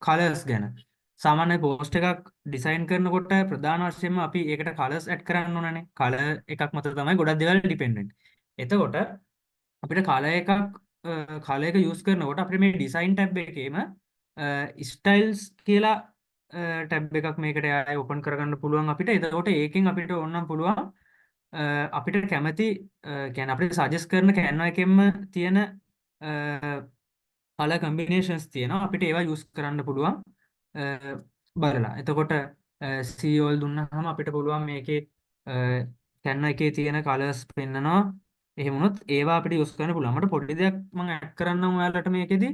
S4: කලර්ස් ගැන. සාමාන්‍ය පෝස්ට් එකක් ඩිසයින් කරනකොට ප්‍රධාන වශයෙන්ම අපි ඒකට කලර්ස් ඇඩ් කරන්න ඕනනේ. කලර් එකක් මත තමයි ගොඩක් දේවල් ඩිපෙන්ඩ් වෙන්නේ. එතකොට අපිට කලර් එක යූස් කරනකොට අපිට මේ ඩිසයින් ටැබ් එකේම ස්ටයිල්ස් කියලා ටැබ් එකක් මේකට ආයෙ ඕපන් කරගන්න පුළුවන් අපිට. එතකොට ඒකෙන් අපිට ඕනනම් පුළුවන් අපිට කැමති කියන්නේ අපිට සජෙස්ට් කරන Canva එකෙන්ම තියෙන කලර් කම්බිනේෂන්ස් තියෙනවා. අපිට ඒවා යූස් කරන්න පුළුවන් බලලා. එතකොට see all දුන්නාම අපිට පුළුවන් මේකේ Canva එකේ තියෙන කලර්ස් පෙන්නනවා. එහෙම වුණොත් ඒවා අපිට යූස් කරන්න පුළුවන්. මට පොඩි දෙයක් මම ඇඩ් කරන්නම් ඔයාලට මේකෙදි.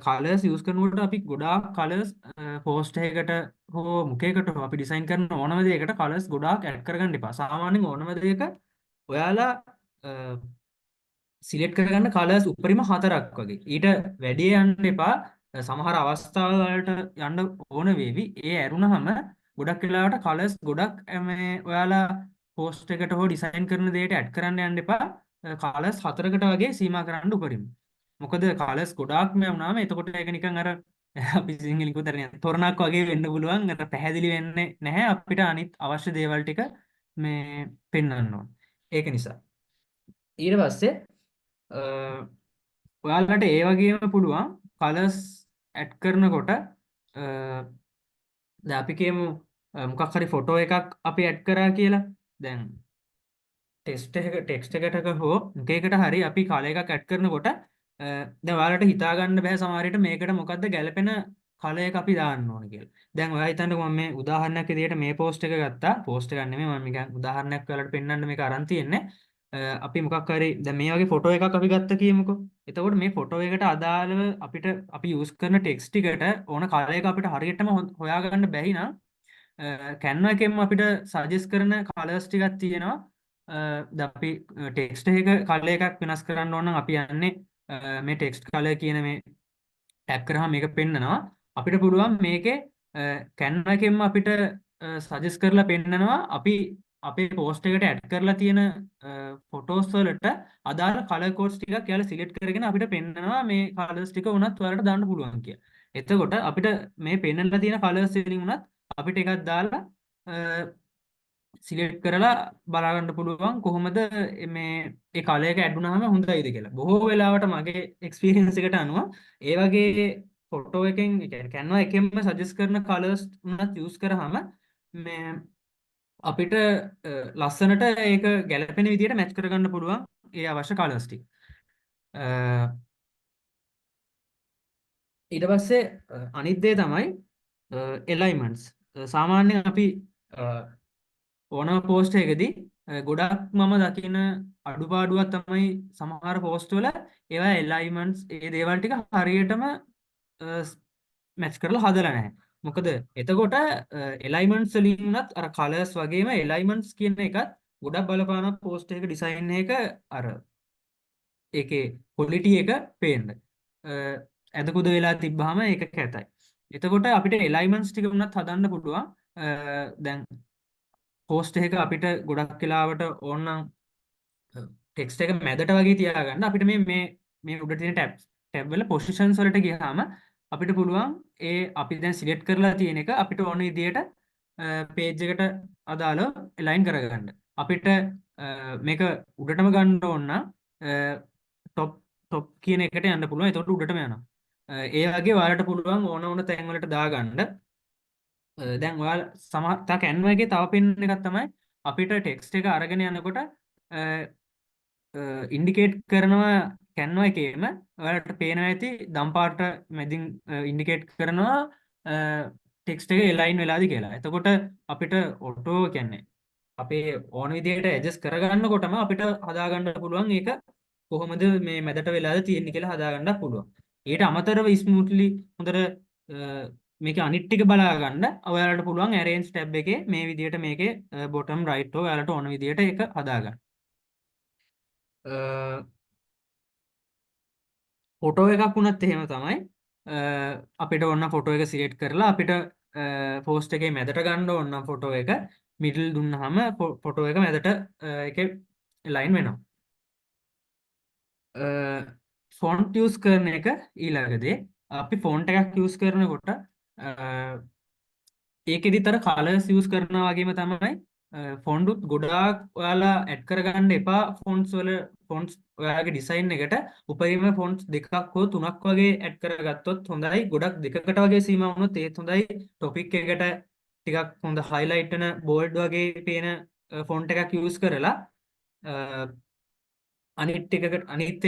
S4: කලර්ස් යූස් කරනකොට අපි ගොඩාක් කලර්ස් පෝස්ට් එකකට හෝ මුඛයකට හෝ අපි ඩිසයින් කරන ඕනම දෙයකට කලර්ස් ගොඩාක් ඇඩ් කරගන්න එපා. සාමාන්‍යයෙන් ඕනම දෙයක ඔයාලා සිලෙක්ට් කරගන්න කලර්ස් උපරිම 4ක් වගේ. ඊට වැඩි යන්න එපා. සමහර අවස්ථාවල් වලට යන්න ඕන වේවි. ඒ ඇරුණාම ගොඩක් වෙලාවට කලර්ස් ගොඩක් මේ ඔයාලා පෝස්ට් එකට හෝ ඩිසයින් කරන දෙයට ඇඩ් කරන්න යන්න එපා. කලර්ස් 4කට වගේ සීමා කරන්න උපරිම. මොකද කලර්ස් ගොඩාක්ම වුණාම එතකොට ඒක නිකන් අර අපි සිංහලෙන් කියුතරනේ තොරණක් වගේ වෙන්න පුළුවන්. අර පැහැදිලි වෙන්නේ නැහැ. අපිට අනිත් අවශ්‍ය දේවල් ටික මේ පෙන්වන්න ඕන. ඒක නිසා ඊට පස්සේ ඔයාලට ඒ වගේම පුළුවන් කලර්ස් ඇඩ් කරනකොට දැන් අපි කියමු මොකක් හරි ෆොටෝ එකක් අපි ඇඩ් කරා කියලා. දැන් ටෙක්ස්ට් එකකට හෝ මොකේකට හරි අපි කලර් එකක් ඇඩ් කරනකොට දැන් ඔයාලට හිතා ගන්න බෑ සමහර විට මේකට මොකද්ද ගැලපෙන කලර් එක අපි දාන්න ඕන කියලා. දැන් ඔයා හිතන්නකෝ මම මේ උදාහරණයක් විදිහට මේ පෝස්ට් එක ගත්තා. පෝස්ට් එකක් නෙමෙයි මම නිකන් උදාහරණයක් ඔයාලට පෙන්වන්න මේක අරන් තියෙන්නේ. අපි මොකක් හරි දැන් මේ වගේ ෆොටෝ එකක් අපි ගත්ත කියමුකෝ. එතකොට මේ ෆොටෝ එකට අදාළව අපි යූස් කරන ටෙක්ස්ට් එකට ඕන කලර් එක අපිට හරියටම හොයාගන්න බැරි නම් Canva එකෙන්ම අපිට සජෙස්ට් කරන කලර්ස් ටිකක් තියෙනවා. දැන් අපි ටෙක්ස්ට් එක කලර් එකක් වෙනස් කරන්න ඕන නම් අපි යන්නේ මේ ටෙක්ස්ට් කලර් කියන මේ ටැප් කරාම මේක පෙන්නනවා. අපිට පුළුවන් මේකේ Canva එකෙන්ම අපිට සජෙස්ට් කරලා පෙන්නනවා අපි අපේ පෝස්ට් එකට ඇඩ් කරලා තියෙන ෆොටෝස් වලට අදාළ කලර් කෝඩ්ස් ටිකක් යාලා සිලෙක්ට් කරගෙන අපිට පෙන්නනවා මේ කලර්ස් ටික උනත් ඔයාලට දාන්න පුළුවන් කියලා. එතකොට අපිට මේ පෙන්නලා තියෙන කලර්ස් වලින් උනත් අපිට එකක් දාලා සිලෙක්ට් කරලා බලා ගන්න පුළුවන් කොහොමද මේ ඒ කලර් එක ඇඩ් වුණාම හොඳයිද කියලා. බොහෝ වෙලාවට මගේ එක්ස්පීරියන්ස් එකට අනුව ඒ වගේ ෆොටෝ එකෙන් ඒ කියන්නේ Canva එකෙන්ම සජෙස්ට් කරන කලර්ස් උනත් යූස් කරාම මේ අපිට ලස්සනට ඒක ගැලපෙන විදිහට මැච් කරගන්න පුළුවන් ඒ අවශ්‍ය කලර්ස් ටික. ඊට පස්සේ අනිත් දේ තමයි alignments. සාමාන්‍යයෙන් අපි ඕනම පෝස්ට් එකකදී ගොඩක් මම දකින අඩුපාඩුවක් තමයි සමහර පෝස්ට් වල ඒවා alignments ඒ දේවල් ටික හරියටම මැච් කරලා හදලා නැහැ. මොකද එතකොට alignments වලින් උනත් අර colors වගේම alignments කියන එකත් ගොඩක් බලපාන පෝස්ට් එක ඩිසයින් එක අර ඒකේ quality එක පේන්න. ඇදකුද වෙලා තිබ්බහම ඒක කැතයි. එතකොට අපිට alignments ටික උනත් හදන්න පුළුවන්. දැන් පෝස්ට් එක අපිට ගොඩක් වෙලාවට ඕනනම් ටෙක්ස්ට් එක මැදට වගේ තියාගන්න අපිට මේ උඩ තියෙන ටැබ් වල පොසිෂන්ස් වලට ගියාම අපිට පුළුවන් ඒ අපි දැන් සිලෙක්ට් කරලා තියෙන එක අපිට ඕන විදියට පේජ් එකට අදාළව align කරගන්න. අපිට මේක උඩටම ගන්න ඕන නම් top කියන එකට යන්න පුළුවන්. එතකොට උඩටම යනවා. ඒ වගේ ඔයාලට පුළුවන් ඕන තැන් වලට දාගන්න. දැන් ඔයාලා තා Canva එකේ තව පින් එකක් තමයි අපිට ටෙක්ස්ට් එක අරගෙන යනකොට ඉන්ඩිකේට් කරනවා Canva එකේම ඔයාලට පේනවා ඇති දම් පාට මැදින් ඉන්ඩිකේට් කරනවා ටෙක්ස්ට් එක එලයින් වෙලාද කියලා. එතකොට අපිට ඔටෝ කියන්නේ අපේ ඕන විදිහට ඇඩ්ජස්ට් කරගන්නකොටම අපිට හදාගන්න පුළුවන් ඒක කොහොමද මේ මැදට වෙලාද තියෙන්නේ කියලා හදාගන්න පුළුවන්. ඊට අමතරව ස්මූත්ලි හොඳට මේක අනිත් ටික බලා ගන්න ඔයාලට පුළුවන් arrange tab එකේ මේ විදිහට මේකේ bottom right හෝ ඔයාලට ඕන විදිහට ඒක හදාගන්න. ෆොටෝ එකක් වුණත් එහෙම තමයි. අපිට ඔන්න ෆොටෝ එක සිලෙක්ට් කරලා අපිට පෝස්ට් එකේ මැදට ගන්න ඕන නම් ෆොටෝ එක මිඩල් දුන්නාම ෆොටෝ එක මැදට එකේ ලයින් වෙනවා. ෆොන්ට් යූස් කරන එක ඊළඟදී අපි ෆොන්ට් එකක් යූස් කරනකොට ඒකෙදිතර කලර්ස් යූස් කරනවා වගේම තමයි ෆොන්ටුත් ගොඩාක් ඔයාලා ඇඩ් කරගන්න එපා ෆොන්ට්ස් ඔයාලගේ ඩිසයින් එකට උපරිම ෆොන්ට්ස් දෙකක් හෝ තුනක් වගේ ඇඩ් කරගත්තොත් හොඳයි. ගොඩක් දෙකකට වගේ සීමා වුණොත් ඒත් හොඳයි. ටොපික් එකට ටිකක් හොඳ හයිලයිට් වෙන බෝල්ඩ් වගේ පේන ෆොන්ට් එකක් යූස් කරලා අනිත්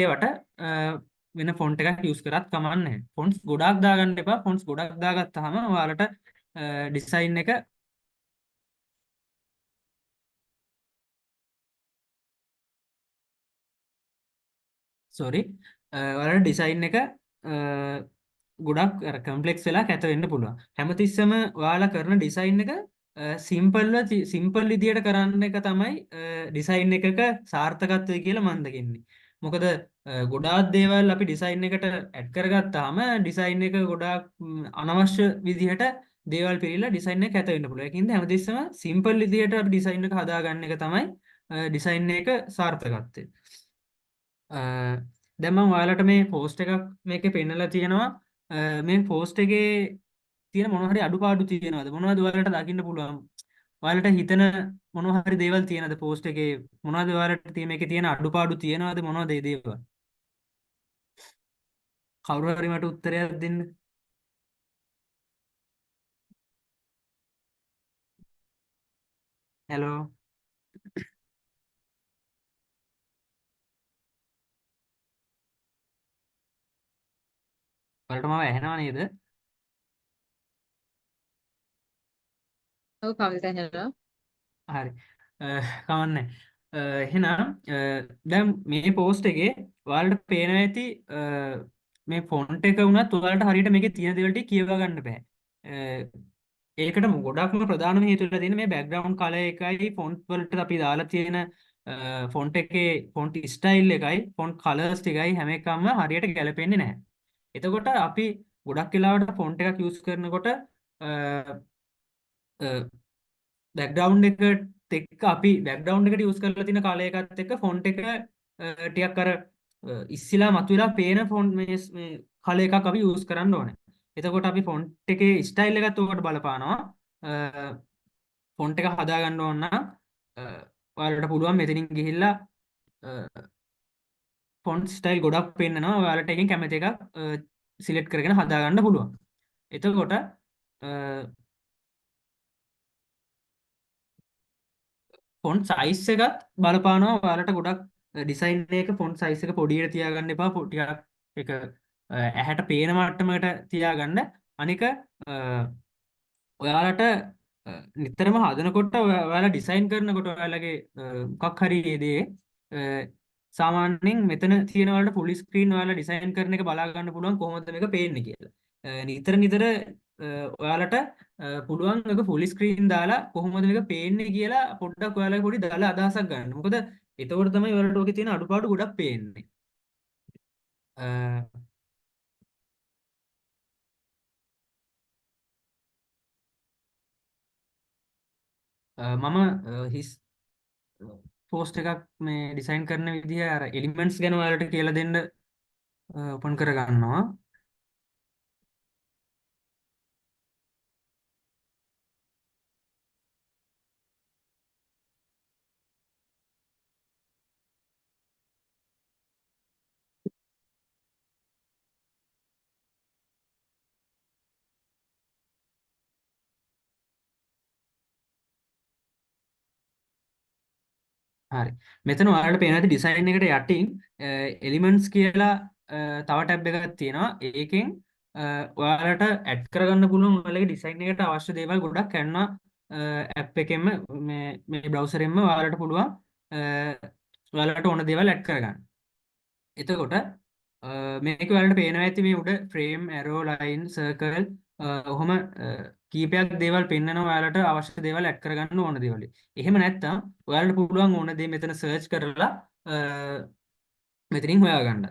S4: ඒවට වෙන ෆොන්ට් එකක් යූස් කරත් කමක් නැහැ. ෆොන්ට්ස් ගොඩාක් දාගන්න එපා. ෆොන්ට්ස් ගොඩක් දාගත්තාම ඔයාලට ඩිසයින් එක ඔයාලට ඩිසයින් එක ගොඩක් කම්ප්ලෙක්ස් වෙලා කැත වෙන්න පුළුවන්. හැමතිස්සම ඔයාලා කරන ඩිසයින් එක සිම්පල් විදියට කරන්න එක තමයි ඩිසයින් එකක සාර්ථකත්වය කියලා මම දකින්නේ. මොකද ගොඩාක් දේවල් අපි ඩිසයින් එකට ඇඩ් කරගත්තාම ඩිසයින් එක ගොඩාක් අනවශ්‍ය විදිහට දේවල් පිළිලා ඩිසයින් එක කැත වෙන්න පුළුවන්. ඒකින්ද හැමතිස්සම සිම්පල් විදියට අපි ඩිසයින් එක හදාගන්න එක තමයි ඩිසයින් එක සාර්ථකත්වය. දැන් මම ඔයාලට මේ පෝස්ට් එකක් මේකේ පෙන්නලා තියෙනවා. මේ පෝස්ට් එකේ තියෙන මොනවා හරි අඩුපාඩු තියෙනවද මොනවද ඔයාලට දකින්න පුළුවන්? ඔයාලට හිතන මොනවා හරි දේවල් තියෙනවද පෝස්ට් එකේ? මොනවද ඔයාලට මේකේ තියෙන අඩුපාඩු තියෙනවද මොනවද ඒ දේවල්? කවුරු හරි මට උත්තරයක් දෙන්න. හෙලෝ. ඔයාලට මම ඇහෙනව නේද?
S3: ඔව් පවිත්‍ර හෙලෝ.
S4: හරි. කවන්නේ. එහෙනම් දැන් මේ පෝස්ට් එකේ ඔයාලට පේනවා ඇති මේ ෆොන්ට් එක වුණත් ඔයාලට හරියට මේකේ තියෙන දේවල් ටික කියවා ගන්න බෑ. ඒකට ගොඩක්ම ප්‍රධානම හේතුව වෙලා තියෙන්නේ මේ බෑග්ග්‍රවුන්ඩ් කලර් එකයි ෆොන්ට් වලට අපි දාලා තියෙන ෆොන්ට් එකේ ෆොන්ට් ස්ටයිල් එකයි ෆොන්ට් කලර්ස් ටිකයි හැම එකම හරියට ගැලපෙන්නේ නැහැ. එතකොට අපි ගොඩක් වෙලාවට ෆොන්ට් එකක් යූස් කරනකොට බෑග්ග්‍රවුන්ඩ් එකට එක්ක අපි බෑග්ග්‍රවුන්ඩ් එකට යූස් කරලා තියෙන කලර් එකත් එක්ක ෆොන්ට් එක ටිකක් අර ඉස්සිලා මතුවලා පේන ෆොන්ට් මේ කලර් එකක් අපි යූස් කරන්න ඕනේ. එතකොට අපි ෆොන්ට් එකේ ස්ටයිල් එකත් උකට බලපානවා. ෆොන්ට් එක හදා ගන්න ඕන නම් ඔයාලට පුළුවන් මෙතනින් ගිහිල්ලා ෆොන්ට් ස්ටයිල් ගොඩක් පෙන්නනවා. ඔයාලට එකෙන් කැමති එකක් සිලෙක්ට් කරගෙන හදා ගන්න පුළුවන්. එතකොට ෆොන්ට් සයිස් එකත් බලපානවා. ඔයාලට ගොඩක් ඩිසයින් එක ෆොන්ට් සයිස් එක පොඩියට තියාගන්න එපා. ටිකක් ඒක ඇහැට පේන මට්ටමකට තියාගන්න. අනික ඔයාලට නිතරම හදනකොට ඔයාලා ඩිසයින් කරනකොට ඔයාලගේ මොකක් හරි දේ සාමාන්‍යයෙන් මෙතන තියෙන වලට ෆුල් ස්ක්‍රීන් ඔයාලා ඩිසයින් කරන එක බලා ගන්න පුළුවන් කොහොමද මේක පේන්නේ කියලා. නිතර ඔයාලට පුළුවන් මේක ෆුල් ස්ක්‍රීන් දාලා කොහොමද මේක පේන්නේ කියලා පොඩ්ඩක් ඔයාලා පොඩි දාලා අදහසක් ගන්න. මොකද එතකොට තමයි ඔයාලට ඔකේ තියෙන අඩුපාඩු ගොඩක් පේන්නේ. මම හිස් පෝස්ට් එකක් මේ ඩිසයින් කරන විදිහ අර එලිමන්ට්ස් ගැන ඔයාලට කියලා දෙන්න ඕපන් කර ගන්නවා. හරි. මෙතන ඔයාලට පේනවා ඇති ඩිසයින් එකට යටින් එලිමන්ට්ස් කියලා තව ටැබ් එකක් තියෙනවා. ඒකෙන් ඔයාලට ඇඩ් කරගන්න පුළුවන් ඔයාලගේ ඩිසයින් එකට අවශ්‍ය දේවල් ගොඩක් Canva ඇප් එකෙන්ම මේ බ්‍රවුසරෙන්ම ඔයාලට පුළුවන් ඔයාලට ඕන දේවල් ඇඩ් කරගන්න. එතකොට මේක ඔයාලට පේනවා ඇති මේ උඩ ෆ්‍රේම්, ඇරෝ, ලයින්, සර්කල් ඔහොම කීපයක් දේවල් පෙන්වනවා ඔයාලට අවශ්‍ය දේවල් ඇඩ් කරගන්න ඕන දේවල්. එහෙම නැත්නම් ඔයාලට පුළුවන් ඕන දේ මෙතන සර්ච් කරලා මෙතනින් හොයාගන්න.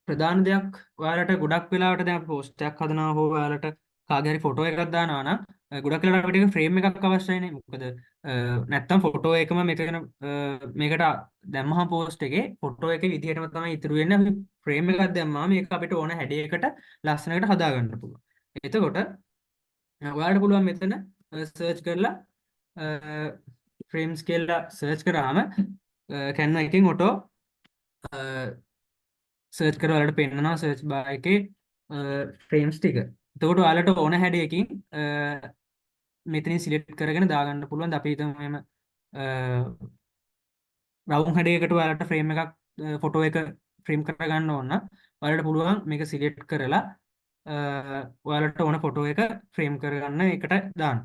S4: ප්‍රධාන දෙයක් ඔයාලට ගොඩක් වෙලාවට දැන් පෝස්ට් එකක් හදනවා හෝ ඔයාලට කාගේ හරි ෆොටෝ එකක් දානවා නම් ගොඩක් වෙලාවට අපිට ඒක ෆ්‍රේම් එකක් අවශ්‍යයිනේ. මොකද නැත්තම් ෆොටෝ එකම මේකට දැම්මහම පෝස්ට් එකේ ෆොටෝ එකේ විදිහටම තමයි ඉතුරු වෙන්නේ. අපි ෆ්‍රේම් එකක් දැම්මම මේක අපිට ඕන හැඩයකට ලස්සනකට හදා ගන්න පුළුවන්. එතකොට ඔයාලට පුළුවන් මෙතන සර්ච් කරලා ෆ්‍රේම්ස් කියලා සර්ච් කරාම Canva එකෙන් ඔටෝ සර්ච් කරලා ඔයාලට පෙන්නනවා සර්ච් බාර් එකේ ෆ්‍රේම්ස් ටික. එතකොට ඔයාලට ඕන හැඩයකින් මෙතනින් සිලෙක්ට් කරගෙන දාගන්න පුළුවන්. අපි හිතමු එහෙම රවුම් හැඩයකට ඔයාලට ෆ්‍රේම් එකක් ෆොටෝ එක ෆ්‍රේම් කරගන්න ඕන නම් ඔයාලට පුළුවන් මේක සිලෙක්ට් කරලා ඔයාලට ඕන ෆොටෝ එක ෆ්‍රේම් කරගන්න එකට දාන්න.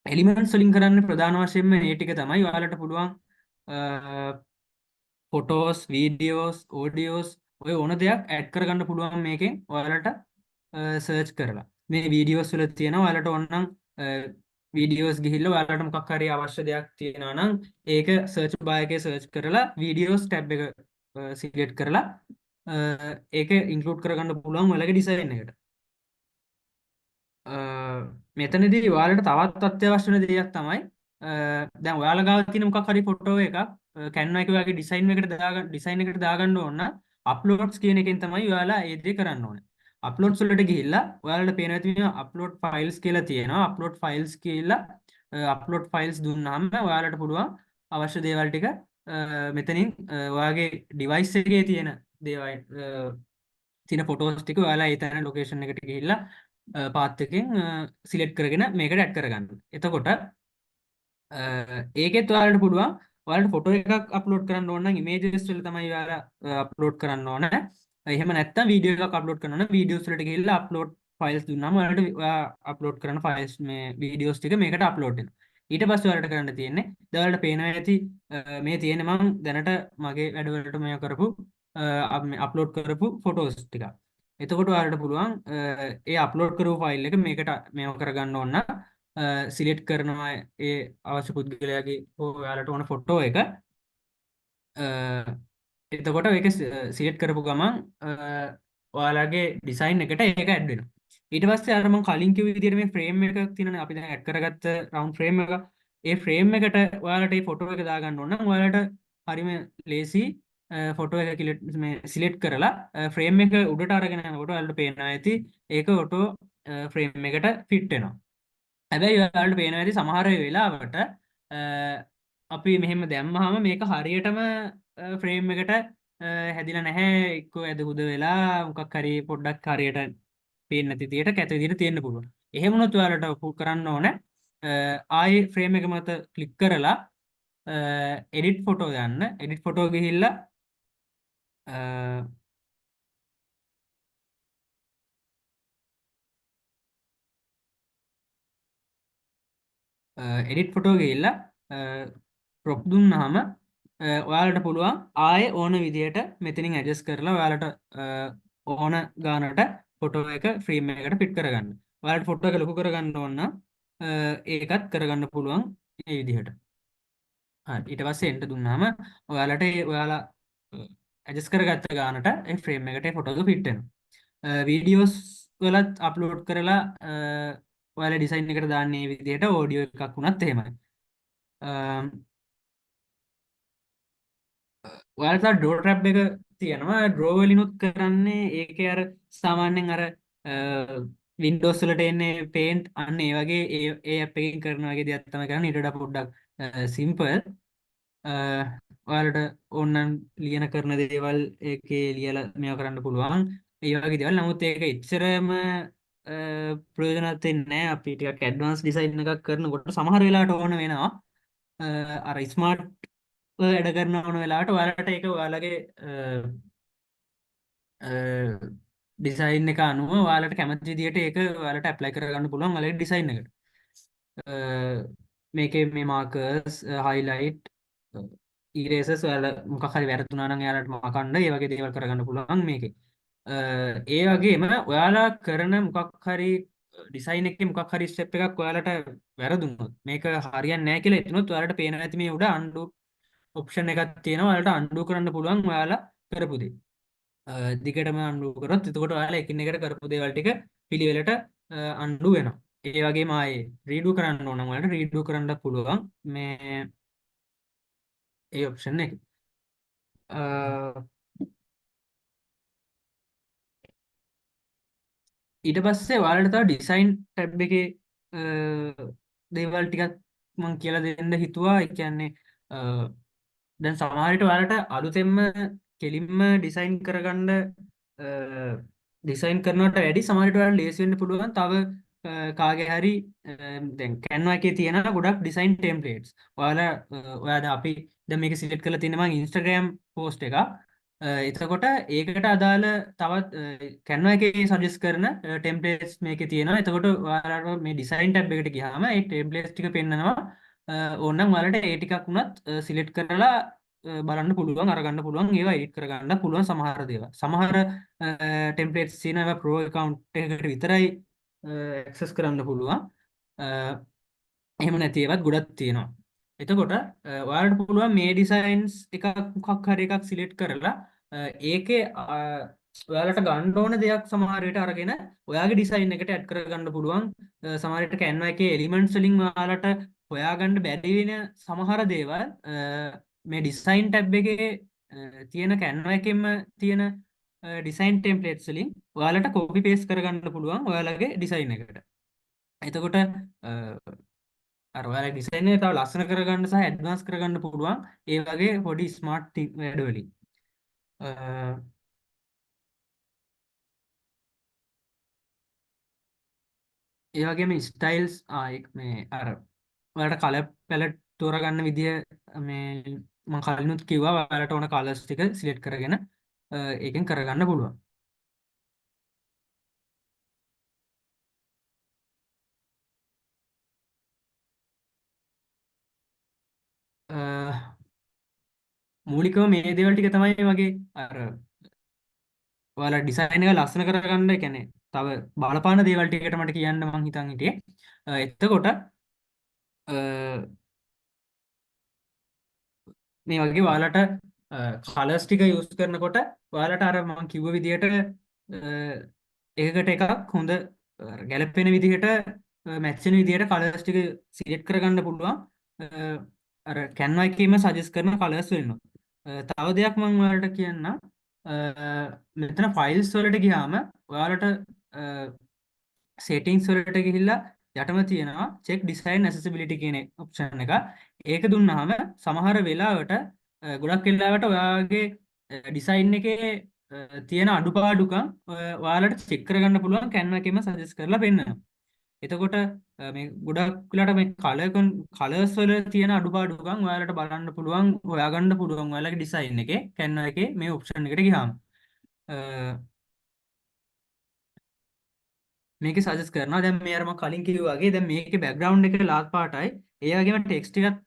S4: එලිමන්ට්ස් වලින් කරන්න ප්‍රධාන වශයෙන්ම මේ ටික තමයි. ඔයාලට පුළුවන් ෆොටෝස්, වීඩියෝස්, ඕඩියෝස් ඔය ඕන දෙයක් ඇඩ් කරගන්න පුළුවන් මේකෙන් ඔයාලට සර්ච් කරලා. මේ වීඩියෝස් වල තියෙනවා ඔයාලට ඕන නම් වීඩියෝස් ගිහිල්ලා ඔයාලට මොකක් හරි අවශ්‍ය දෙයක් තියෙනවා නම් ඒක සර්ච් බාර් එකේ සර්ච් කරලා වීඩියෝස් ටැබ් එක සිලෙක්ට් කරලා ඒක ඉන්ක්ලූඩ් කරගන්න පුළුවන් ඔයාලගේ ඩිසයින් එකට. මෙතනදී ඔයාලට තවත් අත්‍යවශ්‍ය වෙන දෙයක් තමයි දැන් ඔයාලා ගාව තියෙන මොකක් හරි ෆොටෝ එකක් Canva එකේ ඔයාගේ ඩිසයින් එකට දාගන්න ඕන නම් අප්ලෝඩ්ස් කියන එකෙන් තමයි ඔයාලා ඒ දේ කරන්න ඕනේ. අප්ලෝඩ්ස් වලට ගිහිල්ලා ඔයාලට පේනවා තියෙන අප්ලෝඩ් ෆයිල්ස් කියලා තියෙනවා. අප්ලෝඩ් ෆයිල්ස් කියලා අප්ලෝඩ් ෆයිල්ස් දුන්නාම ඔයාලට පුළුවන් අවශ්‍ය දේවල් ටික මෙතනින් ඔයාගේ ඩිවයිස් එකේ තියෙන දේවල් තියෙන ෆොටෝස් ටික ඔයාලා ඒ තැන ලොකේෂන් එකට ගිහිල්ලා පාත් එකෙන් සිලෙක්ට් කරගෙන මේකට ඇඩ් කරගන්න. එතකොට ඒකෙත් ඔයාලට පුළුවන් ඔයාලට ෆොටෝ එකක් අප්ලෝඩ් කරන්න ඕන නම් ඉමේජස් වල තමයි ඔයාලා අප්ලෝඩ් කරන්න ඕන. එහෙම නැත්නම් වීඩියෝ එකක් අප්ලෝඩ් කරනවා නම් වීඩියෝස් වලට ගිහිල්ලා අප්ලෝඩ් ෆයිල්ස් දුන්නාම ඔයාලට අප්ලෝඩ් කරන ෆයිල්ස් මේ වීඩියෝස් ටික මේකට අප්ලෝඩ් වෙනවා. ඊට පස්සේ ඔයාලට කරන්න තියෙන්නේ දැන් ඔයාලට පේනවා ඇති මේ තියෙන්නේ මම දැනට මගේ වැඩවලට මේ කරපු අප්ලෝඩ් කරපු ෆොටෝස් ටික. එතකොට ඔයාලට පුළුවන් ඒ අප්ලෝඩ් කරපු ෆයිල් එක මේකට මේව කරගන්න ඕන නම් සිලෙක්ට් කරනවා ඒ අවශ්‍ය පුද්ගලයාගේ ඔයාලට ඕන ෆොටෝ එක. එතකොට ඒක සිලෙක්ට් කරපු ගමන් ඔයාලගේ ඩිසයින් එකට ඒක ඇඩ් වෙනවා. ඊට පස්සේ අර මම කලින් කිව්ව විදිහට මේ ෆ්‍රේම් එකක් තියෙනනේ අපි දැන් ඇඩ් කරගත්ත රවුන්ඩ් ෆ්‍රේම් එක. ඒ ෆ්‍රේම් එකට ඔයාලට මේ ෆොටෝ එක දාගන්න ඕන නම් ඔයාලට හරිම ලේසි ෆොටෝ එක මේ සිලෙක්ට් කරලා ෆ්‍රේම් එක උඩට අරගෙන යනකොට ඔයාලට පේනවා ඇති ඒක ඔටෝ ෆ්‍රේම් එකට ෆිට වෙනවා. හැබැයි ඔයාලට පේනවා ඇති සමහර වෙලාවට අපි මෙහෙම දැම්මහම මේක හරියටම ෆ්‍රේම් එකට හැදිලා නැහැ. එක්ක ඇදහුද වෙලා මොකක් හරි පොඩ්ඩක් හරියට පේන්නේ නැති විදියට කැත විදියට තියෙන්න පුළුවන්. එහෙම වුණොත් ඔයාලට කරන්න ඕන ආයේ ෆ්‍රේම් එක මත ක්ලික් කරලා එඩිට් ෆොටෝ යන්න. එඩිට් ෆොටෝ ගිහිල්ලා එඩිට් ෆොටෝ ගිහිල්ලා ක්‍රොප් දුන්නාම ඔයාලට පුළුවන් ආයේ ඕන විදියට මෙතනින් ඇඩ්ජස්ට් කරලා ඔයාලට ඕන ගානට ෆොටෝ එක ෆ්‍රේම් එකකට ෆිට කරගන්න. ඔයාලට ෆොටෝ එක ලොකු කරගන්න ඕන නම් ඒකත් කරගන්න පුළුවන් මේ විදිහට. හරි. ඊට පස්සේ එන්ටර් දුන්නාම ඔයාලට ඔයාලා ඇඩ්ජස්ට් කරගත්ත ගානට ඒ ෆ්‍රේම් එකට ෆොටෝ එක ෆිට වෙනවා. වීඩියෝස් වලත් අප්ලෝඩ් කරලා ඔයාලා ඩිසයින් එකට දාන්නේ මේ විදිහට ඔඩියෝ එකක් වුණත් එහෙමයි. ඔයාලට ඩ්‍රෝ ටැබ් එක තියෙනවා. ඩ්‍රෝ වලිනුත් කරන්නේ ඒකේ අර සාමාන්‍යයෙන් අර වින්ඩෝස් වලට එන්නේ පේන්ට් අන්න ඒ වගේ ඒ ඇප් එකකින් කරන වගේ දෙයක් තමයි කරන්නේ. ඊට වඩා පොඩ්ඩක් සිම්පල්. ඔයාලට ඕනනම් ලියන කරන දේවල් ඒකේ ලියලා මේව කරන්න පුළුවන්. ඒ වගේ දේවල්. නමුත් ඒක එච්චරම ප්‍රයෝජනවත් වෙන්නේ නැහැ. අපි ටිකක් ඇඩ්වාන්ස් ඩිසයින් එකක් කරනකොට සමහර වෙලාවට ඕන වෙනවා අර ස්මාර්ට් වැඩ කරන ඕන වෙලාවට ඔයාලට ඒක ඔයාලගේ ඩිසයින් එක අනුව ඔයාලට කැමති විදියට ඒක ඔයාලට ඇප්ලයි කරගන්න පුළුවන් ඔයාලගේ ඩිසයින් එකට. මේකේ මේ මාකර්ස් හයිලයිට් ඉරේසස් ඔයාලා මොකක් හරි වැරදුනා නම් එයාලට මකන්න ඒ වගේ දේවල් කරගන්න පුළුවන් මේකේ. ඒ වගේම ඔයාලා කරන මොකක් හරි ඩිසයින් එකේ මොකක් හරි ස්ටෙප් එකක් ඔයාලට වැරදුනොත් මේක හරියන්නේ නැහැ කියලා හිතනොත් ඔයාලට පේනවා ඇති මේ උඩ අන්ඩු ඔප්ෂන් එකක් තියෙනවා. ඔයාලට අන්ඩු කරන්න පුළුවන් ඔයාලා කරපු දේ. දිගටම අන්ඩු කරොත් එතකොට ඔයාලා එකින් එකට කරපු දේවල් ටික පිළිවෙලට අන්ඩු වෙනවා. ඒ වගේම ආයේ රීඩු කරන්න ඕන නම් ඔයාලට රීඩු කරන්න පුළුවන් මේ ඒ ඔප්ෂන් එක. ඊට පස්සේ ඔයාලට තව ඩිසයින් ටැබ් එකේ දේවල් ටිකක් මම කියලා දෙන්න හිතුවා. ඒ කියන්නේ දැන් සමහර විට ඔයාලට අලුතෙන්ම කෙලින්ම ඩිසයින් කරගන්න ඩිසයින් කරනවට වැඩි සමහර විට ඔයාලට ලේසි වෙන්න පුළුවන් තව කාගේ හරි දැන් Canva එකේ තියෙන ගොඩක් ඩිසයින් ටෙම්ප්ලේට්ස් ඔයාලා අපි දැන් මේක සිලෙක්ට් කරලා තියෙනවා මම Instagram post එකක්. එතකොට ඒකට අදාළ තවත් Canva එකේ සජෙස්ට් කරන ටෙම්ප්ලේට්ස් මේකේ තියෙනවා. එතකොට ඔයාලට මේ ඩිසයින් ටැබ් එකට ගියාම ඒ ටෙම්ප්ලේට්ස් ටික පෙන්නනවා. ඕනනම් ඔයාලට ඒ ටිකක් උනත් සිලෙක්ට් කරලා බලන්න පුළුවන් අරගන්න පුළුවන් ඒවා එඩිට් කරගන්න පුළුවන් සමහර දේවල්. සමහර ටෙම්ප්ලේට්ස් තියෙනවා ප්‍රෝ account එකකට විතරයි ඇක්සස් කරන්න පුළුවන්. එහෙම නැති ඒවාත් ගොඩක් තියෙනවා. එතකොට ඔයාලට පුළුවන් මේ ඩිසයින්ස් එකක් මොකක් හරි එකක් සිලෙක්ට් කරලා ඒකේ ඔයාලට ගන්න ඕන දෙයක් සමහර විට අරගෙන ඔයාගේ ඩිසයින් එකට ඇඩ් කරගන්න පුළුවන්. සමහර විට Canva එකේ එලිමන්ට්ස් වලින් ඔයාලට හොයාගන්න බැරි වෙන සමහර දේවල් මේ ඩිසයින් ටැබ් එකේ තියෙන Canva එකෙන්ම තියෙන ඩිසයින් ටෙම්ප්ලේට්ස් වලින් ඔයාලට කොපි පේස්ට් කරගන්න පුළුවන් ඔයාලගේ ඩිසයින් එකට. එතකොට අර ඔයාලගේ ඩිසයින් එක තව ලස්සන කරගන්න සහ ඇඩ්වාන්ස් කරගන්න පුළුවන් ඒ වගේ පොඩි ස්මාර්ට් වැඩ වලින්. ඒ වගේම ස්ටයිල්ස් මේ අර ඔයාලට කලර් පැලට් තෝරගන්න විදිය මේ මම කලිනුත් කිව්වා ඔයාලට ඕන කලර්ස් ටික සිලෙක්ට් කරගෙන ඒකෙන් කරගන්න පුළුවන්. මූලිකව මේ දේවල් ටික තමයි වගේ අර ඔයාලා ඩිසයින් එක ලස්සන කරගන්න කියන්නේ තව බලපාන දේවල් ටිකට මට කියන්න මං හිතන් හිටියේ. එතකොට මේ වගේ ඔයාලට කලර්ස් ටික යූස් කරනකොට ඔයාලට අර මම කිව්ව විදිහට එකකට එකක් හොඳ ගැලපෙන විදිහට මැච් වෙන විදිහට කලර්ස් ටික සිලෙක්ට් කරගන්න පුළුවන්. අර Canva එකේම සජෙස්ට් කරන කලර්ස් වෙනවා. තව දෙයක් මම ඔයාලට කියන්නම්. මෙතන ෆයිල්ස් වලට ගියාම ඔයාලට සෙටින්ග්ස් වලට ගිහිල්ලා යටම තියෙනවා check design accessibility කියන ඔප්ෂන් එක. ඒක දුන්නාම සමහර වෙලාවට ගොඩක් වෙලාවට ඔයාගේ ඩිසයින් එකේ තියෙන අඩුපාඩුකම් ඔයාලට චෙක් කරගන්න පුළුවන් Canva එකේම සජෙස්ට් කරලා පෙන්නනවා. එතකොට මේ ගොඩක් වෙලාවට මේ කලර්ස් වල තියෙන අඩුපාඩුකම් ඔයාලට බලන්න පුළුවන් හොයාගන්න පුළුවන් ඔයාලගේ ඩිසයින් එකේ Canva එකේ මේ ඔප්ෂන් එකට ගියාම. මේක සජෙස්ට් කරනවා. දැන් මේ අර මම කලින් කිව්වා වගේ දැන් මේකේ බෑග්ග්‍රවුන්ඩ් එක ලාල් පාටයි. ඒ වගේම ටෙක්ස්ට් එකත්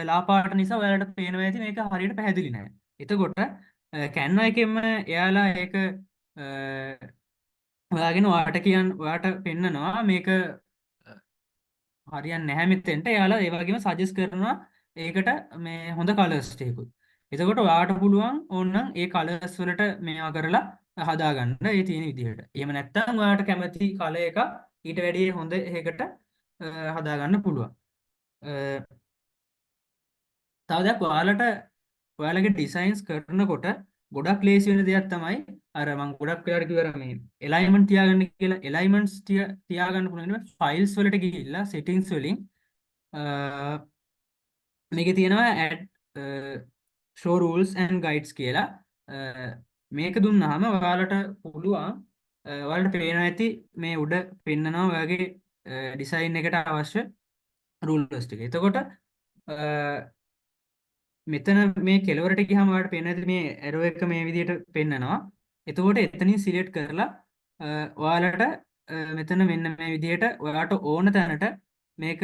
S4: ලා පාට නිසා ඔයාලට පේනවා ඇති මේක හරියට පැහැදිලි නැහැ. එතකොට Canva එකෙන්ම එයාලා ඒක ඔයාගෙන ඔයාට පෙන්නනවා මේක හරියන්නේ නැහැ මෙතෙන්ට. එයාලා ඒ වගේම සජෙස්ට් කරනවා ඒකට මේ හොඳ කලර්ස් ටිකකුත්. එතකොට ඔයාට පුළුවන් ඕනනම් ඒ කලර්ස් වලට මේවා කරලා හදාගන්න ඒ තියෙන විදිහට. එහෙම නැත්නම් ඔයාට කැමති කලර් එක ඊට වැඩිය හොඳ එකකට හදාගන්න පුළුවන්. තව දෙයක් ඔයාලගේ ඩිසයින්ස් කරනකොට ගොඩක් ලේසි වෙන දෙයක් තමයි අර මම ගොඩක් වෙලාවට කිව්වර මේ එලයින්මන්ට් තියාගන්න කියලා. එලයින්මන්ට්ස් තියාගන්න පුළුවන් ෆයිල්ස් වලට ගිහිල්ලා සෙටින්ග්ස් වලින් මේකේ තියෙනවා add show rules and guides කියලා. මේක දුන්නාම ඔයාලට පුළුවන් ඔයාලට පේනවා ඇති මේ උඩ පෙන්නනවා ඔයාගේ ඩිසයින් එකට අවශ්‍ය රූලර්ස් ටික. එතකොට මෙතන මේ කෙලවරට ගියාම ඔයාලට පේනවා ඇති මේ ඇරෝ එක මේ විදිහට පෙන්නනවා. එතකොට එතනින් සිලෙක්ට් කරලා ඔයාලට මෙතන මෙන්න මේ විදිහට ඔයාලට ඕන තැනට මේක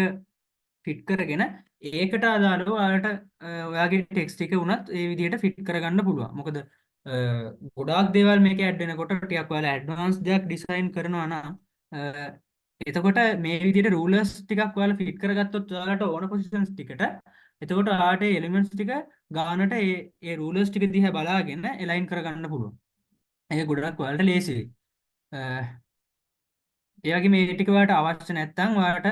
S4: ෆිට කරගෙන ඒකට අදාළව ඔයාලට ඔයාගේ ටෙක්ස්ට් ටික උනත් ඒ විදිහට ෆිට කරගන්න පුළුවන්. මොකද ගොඩාක් දේවල් මේක ඇඩ් වෙනකොට ටිකක් ඔයාලා ඇඩ්වාන්ස් දෙයක් ඩිසයින් කරනවා නම් එතකොට මේ විදිහට රූලර්ස් ටිකක් ඔයාලා ෆිට කරගත්තොත් ඔයාලට ඕන පොසිෂන්ස් ටිකට එතකොට ඔයාලට එලිමන්ට්ස් ටික ගානට ඒ රූලර්ස් ටික දිහා බලාගෙන එලයින් කරගන්න පුළුවන්. ඒක ගොඩක් ඔයාලට ලේසියි. ඒ වගේ මේ ටික ඔයාලට අවශ්‍ය නැත්නම් ඔයාලට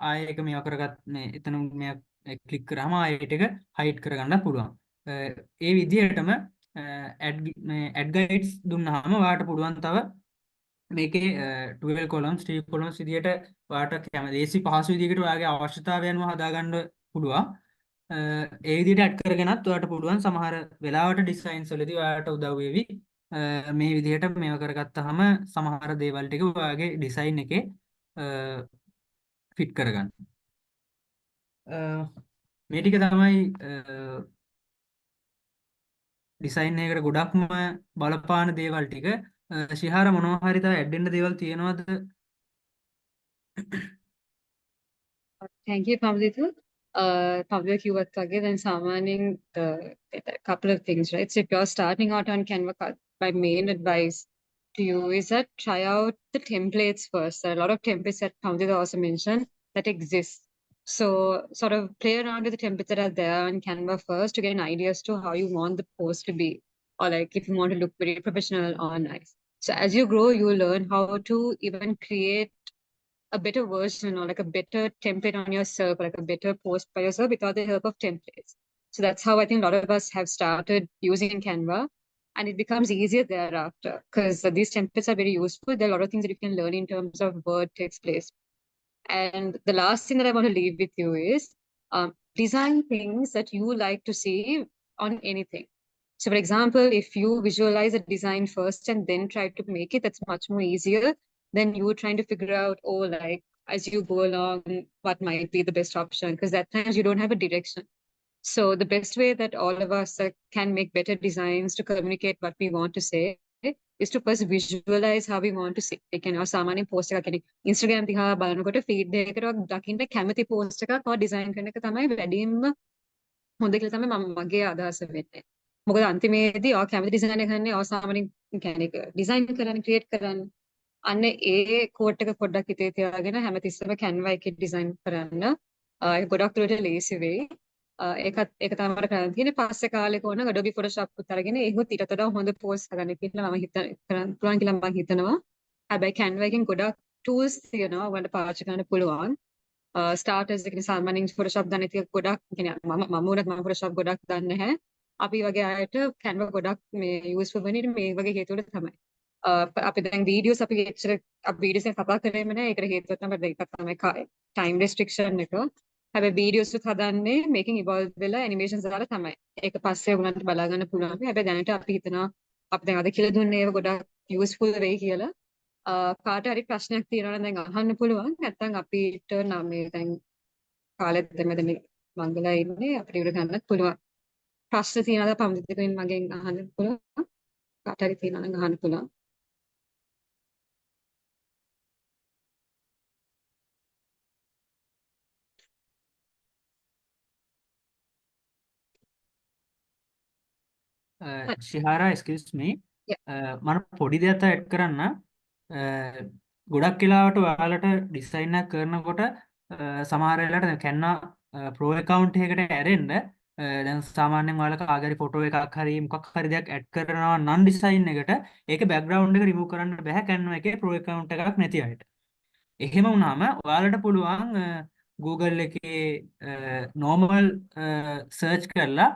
S4: ආයෙ එක මේවා කරගත් මේ එතන මේ ක්ලික් කරාම ආයෙ ටික හයිඩ් කරගන්න පුළුවන්. ඒ විදිහටම ඇඩ් ගයිඩ්ස් දුන්නාම ඔයාලට පුළුවන් තව මේකේ 12 columns 3 columns විදිහට ඔයාලට ලේසි පහසු විදිහකට ඔයාගේ අවශ්‍යතාවයන්ව හදාගන්න පුළුවන්. ඒ විදිහට ඇඩ් කරගෙනත් ඔයාලට පුළුවන් සමහර වෙලාවට ඩිසයින්ස් වලදී ඔයාලට උදව් වෙවි. මේ විදිහට මේව කරගත්තාම සමහර දේවල් ටික ඔයාගේ ඩිසයින් එකේ ෆිට කරගන්න. මේ ටික තමයි ඩිසයින් එකකට ගොඩක්ම බලපාන දේවල් ටික. ශිහාර මොනවා හරි තව ඇඩ් වෙන්න දේවල් තියෙනවද?
S3: Thank you, Pamuditha. Pamuditha කිව්වත් වගේ දැන් සාමාන්‍යයෙන් a couple of things, right? So if you're starting out on Canva, my main advice to you is that try out the templates first. There are a lot of templates that Pamuditha also mentioned that exist. So sort of play around with the templates that are there on Canva first to get an idea as to how you want the post to be, or like if you want to look very professional or nice. So as you grow, you learn how to even create a better version or like a better template on yourself, or like a better post by yourself without the help of templates. So that's how I think a lot of us have started using Canva, and it becomes easier thereafter because these templates are very useful. There are a lot of things that you can learn in terms of word, text, place. And the last thing that I want to leave with you is design things that you like to see on anything. So for example, if you visualize a design first and then try to make it, that's much more easier than you trying to figure out, oh, like as you go along, what might be the best option, because at times you don't have a direction. So the best way that all of us can make better designs to communicate what we want to say is to first visualize how we want to see. They can සාමාන්‍ය post එකක් කියන්නේ Instagram දිහා බලනකොට feed එකකට දකින්න කැමති post එකක් design කරන එක තමයි වැඩිම හොඳ කියලා තමයි මගේ අදහස වෙන්නේ. මොකද අන්තිමේදී කැමති design එක ගන්න සාමාන්‍ය කියන්නේ design කරන්න create කරන්න අන්න ඒ කෝඩ් එක පොඩ්ඩක් හිතේ තියාගෙන හැමතිස්සෙම Canva එකේ design කරන්න ඒක ගොඩක් දුරට ලේසි වෙයි. ඒක තමයි මට කරන්න තියෙන්නේ. පස්සේ කාලේ කොන Adobe Photoshop උත් අරගෙන ඒකත් ඊට වඩා හොඳ post හදන්න කියලා මම කරන්න පුළුවන් කියලා මම හිතනවා. හැබැයි Canva එකෙන් ගොඩක් tools තියෙනවා ඔයාලට පාවිච්චි කරන්න පුළුවන්. starters එකනේ සාමාන්‍යයෙන් Photoshop දන්නේ ටික ගොඩක් කියන්නේ මම උනත් මම Photoshop ගොඩක් දන්නේ නැහැ. අපි වගේ අයට Canva ගොඩක් මේ useful වෙන්නේ මේ වගේ හේතු වල තමයි. අපි දැන් videos අපි videos එක කතා කරේම නෑ. ඒකට හේතුව තමයි ඒක තමයි time restriction එක. හැබැයි videos උත් හදන්නේ making evolve වෙලා animations දාලා තමයි. ඒක පස්සේ උනන්ට බලා ගන්න පුළුවන්. හැබැයි දැනට අපි හිතනවා අපි දැන් අද කියලා දුන්නේ ඒව ගොඩක් useful වෙයි කියලා. කාට හරි ප්‍රශ්නයක් තියෙනවා නම් දැන් අහන්න පුළුවන්. නැත්නම් අපිට නම් මේ දැන් කාලෙත් දැන් මංගලා ඉන්නේ අපිට ඉවර ගන්නත් පුළුවන්. ප්‍රශ්න තියෙනවද පම්දිතකින් මගෙන් අහන්න පුළුවන්. කාට හරි තියෙනවා නම් අහන්න පුළුවන්.
S4: Shihara, excuse me.
S3: Yeah.
S4: මම පොඩි දෙයක් ඇඩ් කරන්න. ගොඩක් වෙලාවට ඔයාලට ඩිසයින් එකක් කරනකොට සමහර වෙලාවට Canva Pro account එකකට ඇරෙන්න දැන් සාමාන්‍යයෙන් ඔයාලා කාගරි ෆොටෝ එකක් හරි මොකක් හරි දෙයක් ඇඩ් කරනවා නම් ඩිසයින් එකට ඒක බෑග්ග්‍රවුන්ඩ් එක රිමූව් කරන්න බෑ Canva එකේ Pro account එකක් නැති අයට. එහෙම වුණාම ඔයාලට පුළුවන් Google එකේ normal search කරලා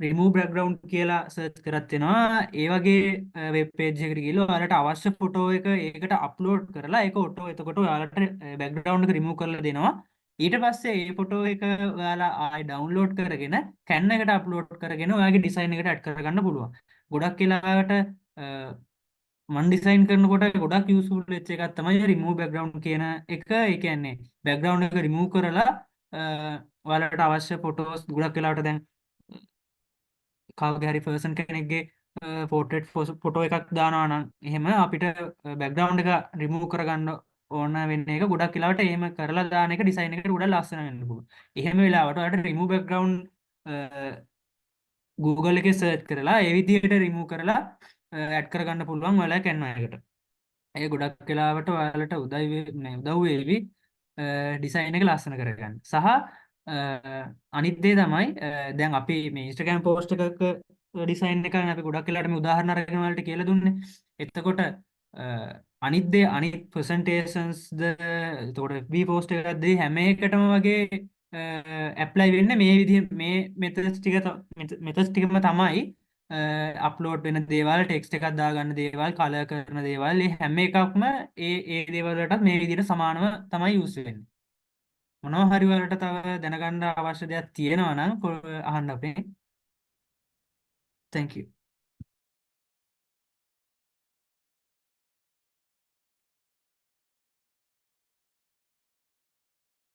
S4: remove background කියලා search කරත් වෙනවා. ඒ වගේ web page එකකට ගිහලා ඔයාලට අවශ්‍ය ෆොටෝ එක ඒකට upload කරලා ඒක ඔටෝ එතකොට ඔයාලට background එක remove කරලා දෙනවා. ඊට පස්සේ ඒ ෆොටෝ එක ඔයාලා ආයි download කරගෙන Canva එකට upload කරගෙන ඔයාගේ design එකට add කරගන්න පුළුවන්. ගොඩක් වෙලාවට මන් ඩිසයින් කරනකොට ගොඩක් යූස්ෆුල් වෙච්ච එකක් තමයි රිමූව් බෑග්ග්‍රවුන්ඩ් කියන එක. ඒ කියන්නේ බෑග්ග්‍රවුන්ඩ් එක රිමූව් කරලා ඔයාලට අවශ්‍ය ෆොටෝස් ගොඩක් වෙලාවට දැන් කවුරුහරි පර්සන් කෙනෙක්ගේ පෝට්‍රේට් ෆොටෝ එකක් දානවා නම් එහෙම අපිට බෑග්ග්‍රවුන්ඩ් එක රිමූව් කරගන්න ඕන වෙන එක ගොඩක් වෙලාවට එහෙම කරලා දාන එක ඩිසයින් එකට ගොඩක් ලස්සන වෙන්න පුළුවන්. එහෙම වෙලාවට ඔයාලට රිමූව් බෑග්ග්‍රවුන්ඩ් Google එකේ සර්ච් කරලා ඒ විදිහට රිමූව් කරලා ඇඩ් කරගන්න පුළුවන් ඔයාලා Canva එකට. ඒ ගොඩක් වෙලාවට ඔයාලට උදව් වේවි ඩිසයින් එක ලස්සන කරගන්න. සහ අනිත් දේ තමයි දැන් අපි මේ Instagram post එකක ඩිසයින් එක අපි ගොඩක් වෙලාවට මේ උදාහරණ අරගෙන ඔයාලට කියලා දුන්නේ. එතකොට අනිත් දේ අනිත් presentations ද එතකොට FB post එකක් දී හැම එකටම වගේ ඇප්ලයි වෙන්න මේ විදිහ මේ මෙතඩ්ස් ටිකම තමයි අප්ලෝඩ් වෙන දේවල් ටෙක්ස්ට් එකක් දාගන්න දේවල් කලර් කරන දේවල් ඒ හැම එකක්ම ඒ දේවල් වලටත් මේ විදිහට සමානව තමයි යූස් වෙන්නේ. මොනවා හරි වලට තව දැනගන්න අවශ්‍ය දෙයක් තියෙනවා නම් අහන්න අපේ. Thank you.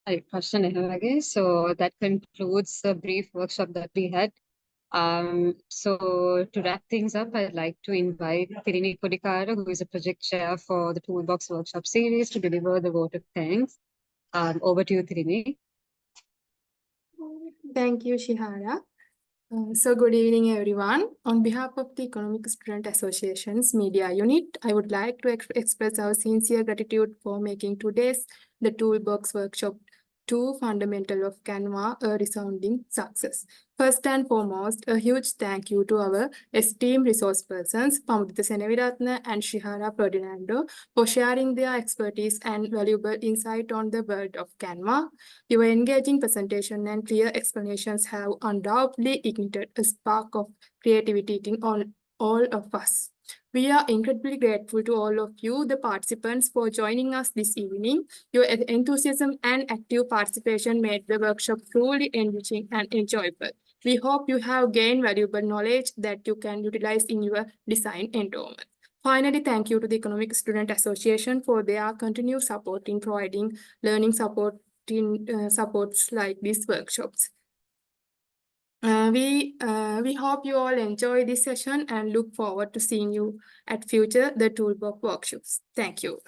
S3: Right, question again. So that concludes the brief workshop that we had. So to wrap things up, I'd like to invite Tirini Kodikara, who is a project chair for the Toolbox workshop series, to deliver the vote of thanks. Over to you, Tirini.
S5: Thank you, Shihara. So good evening, everyone. On behalf of the Economic Student Association's Media Unit, I would like to express our sincere gratitude for making today's the Toolbox workshop 2 fundamental of Canva a resounding success. First and foremost, a huge thank you to our esteemed resource persons, Pamuditha Seneviratne and Shihara Ferdinando, for sharing their expertise and valuable insight on the world of Canva. Your engaging presentation and clear explanations have undoubtedly ignited a spark of creativity in all of us. We are incredibly grateful to all of you, the participants, for joining us this evening. Your enthusiasm and active participation made the workshop truly enriching and enjoyable. We hope you have gained valuable knowledge that you can utilize in your design environment. Finally, thank you to the Economic Student Association for their continued support in providing learning supports like these workshops. We hope you all enjoy this session and look forward to seeing you at future the Toolbox workshops. Thank you.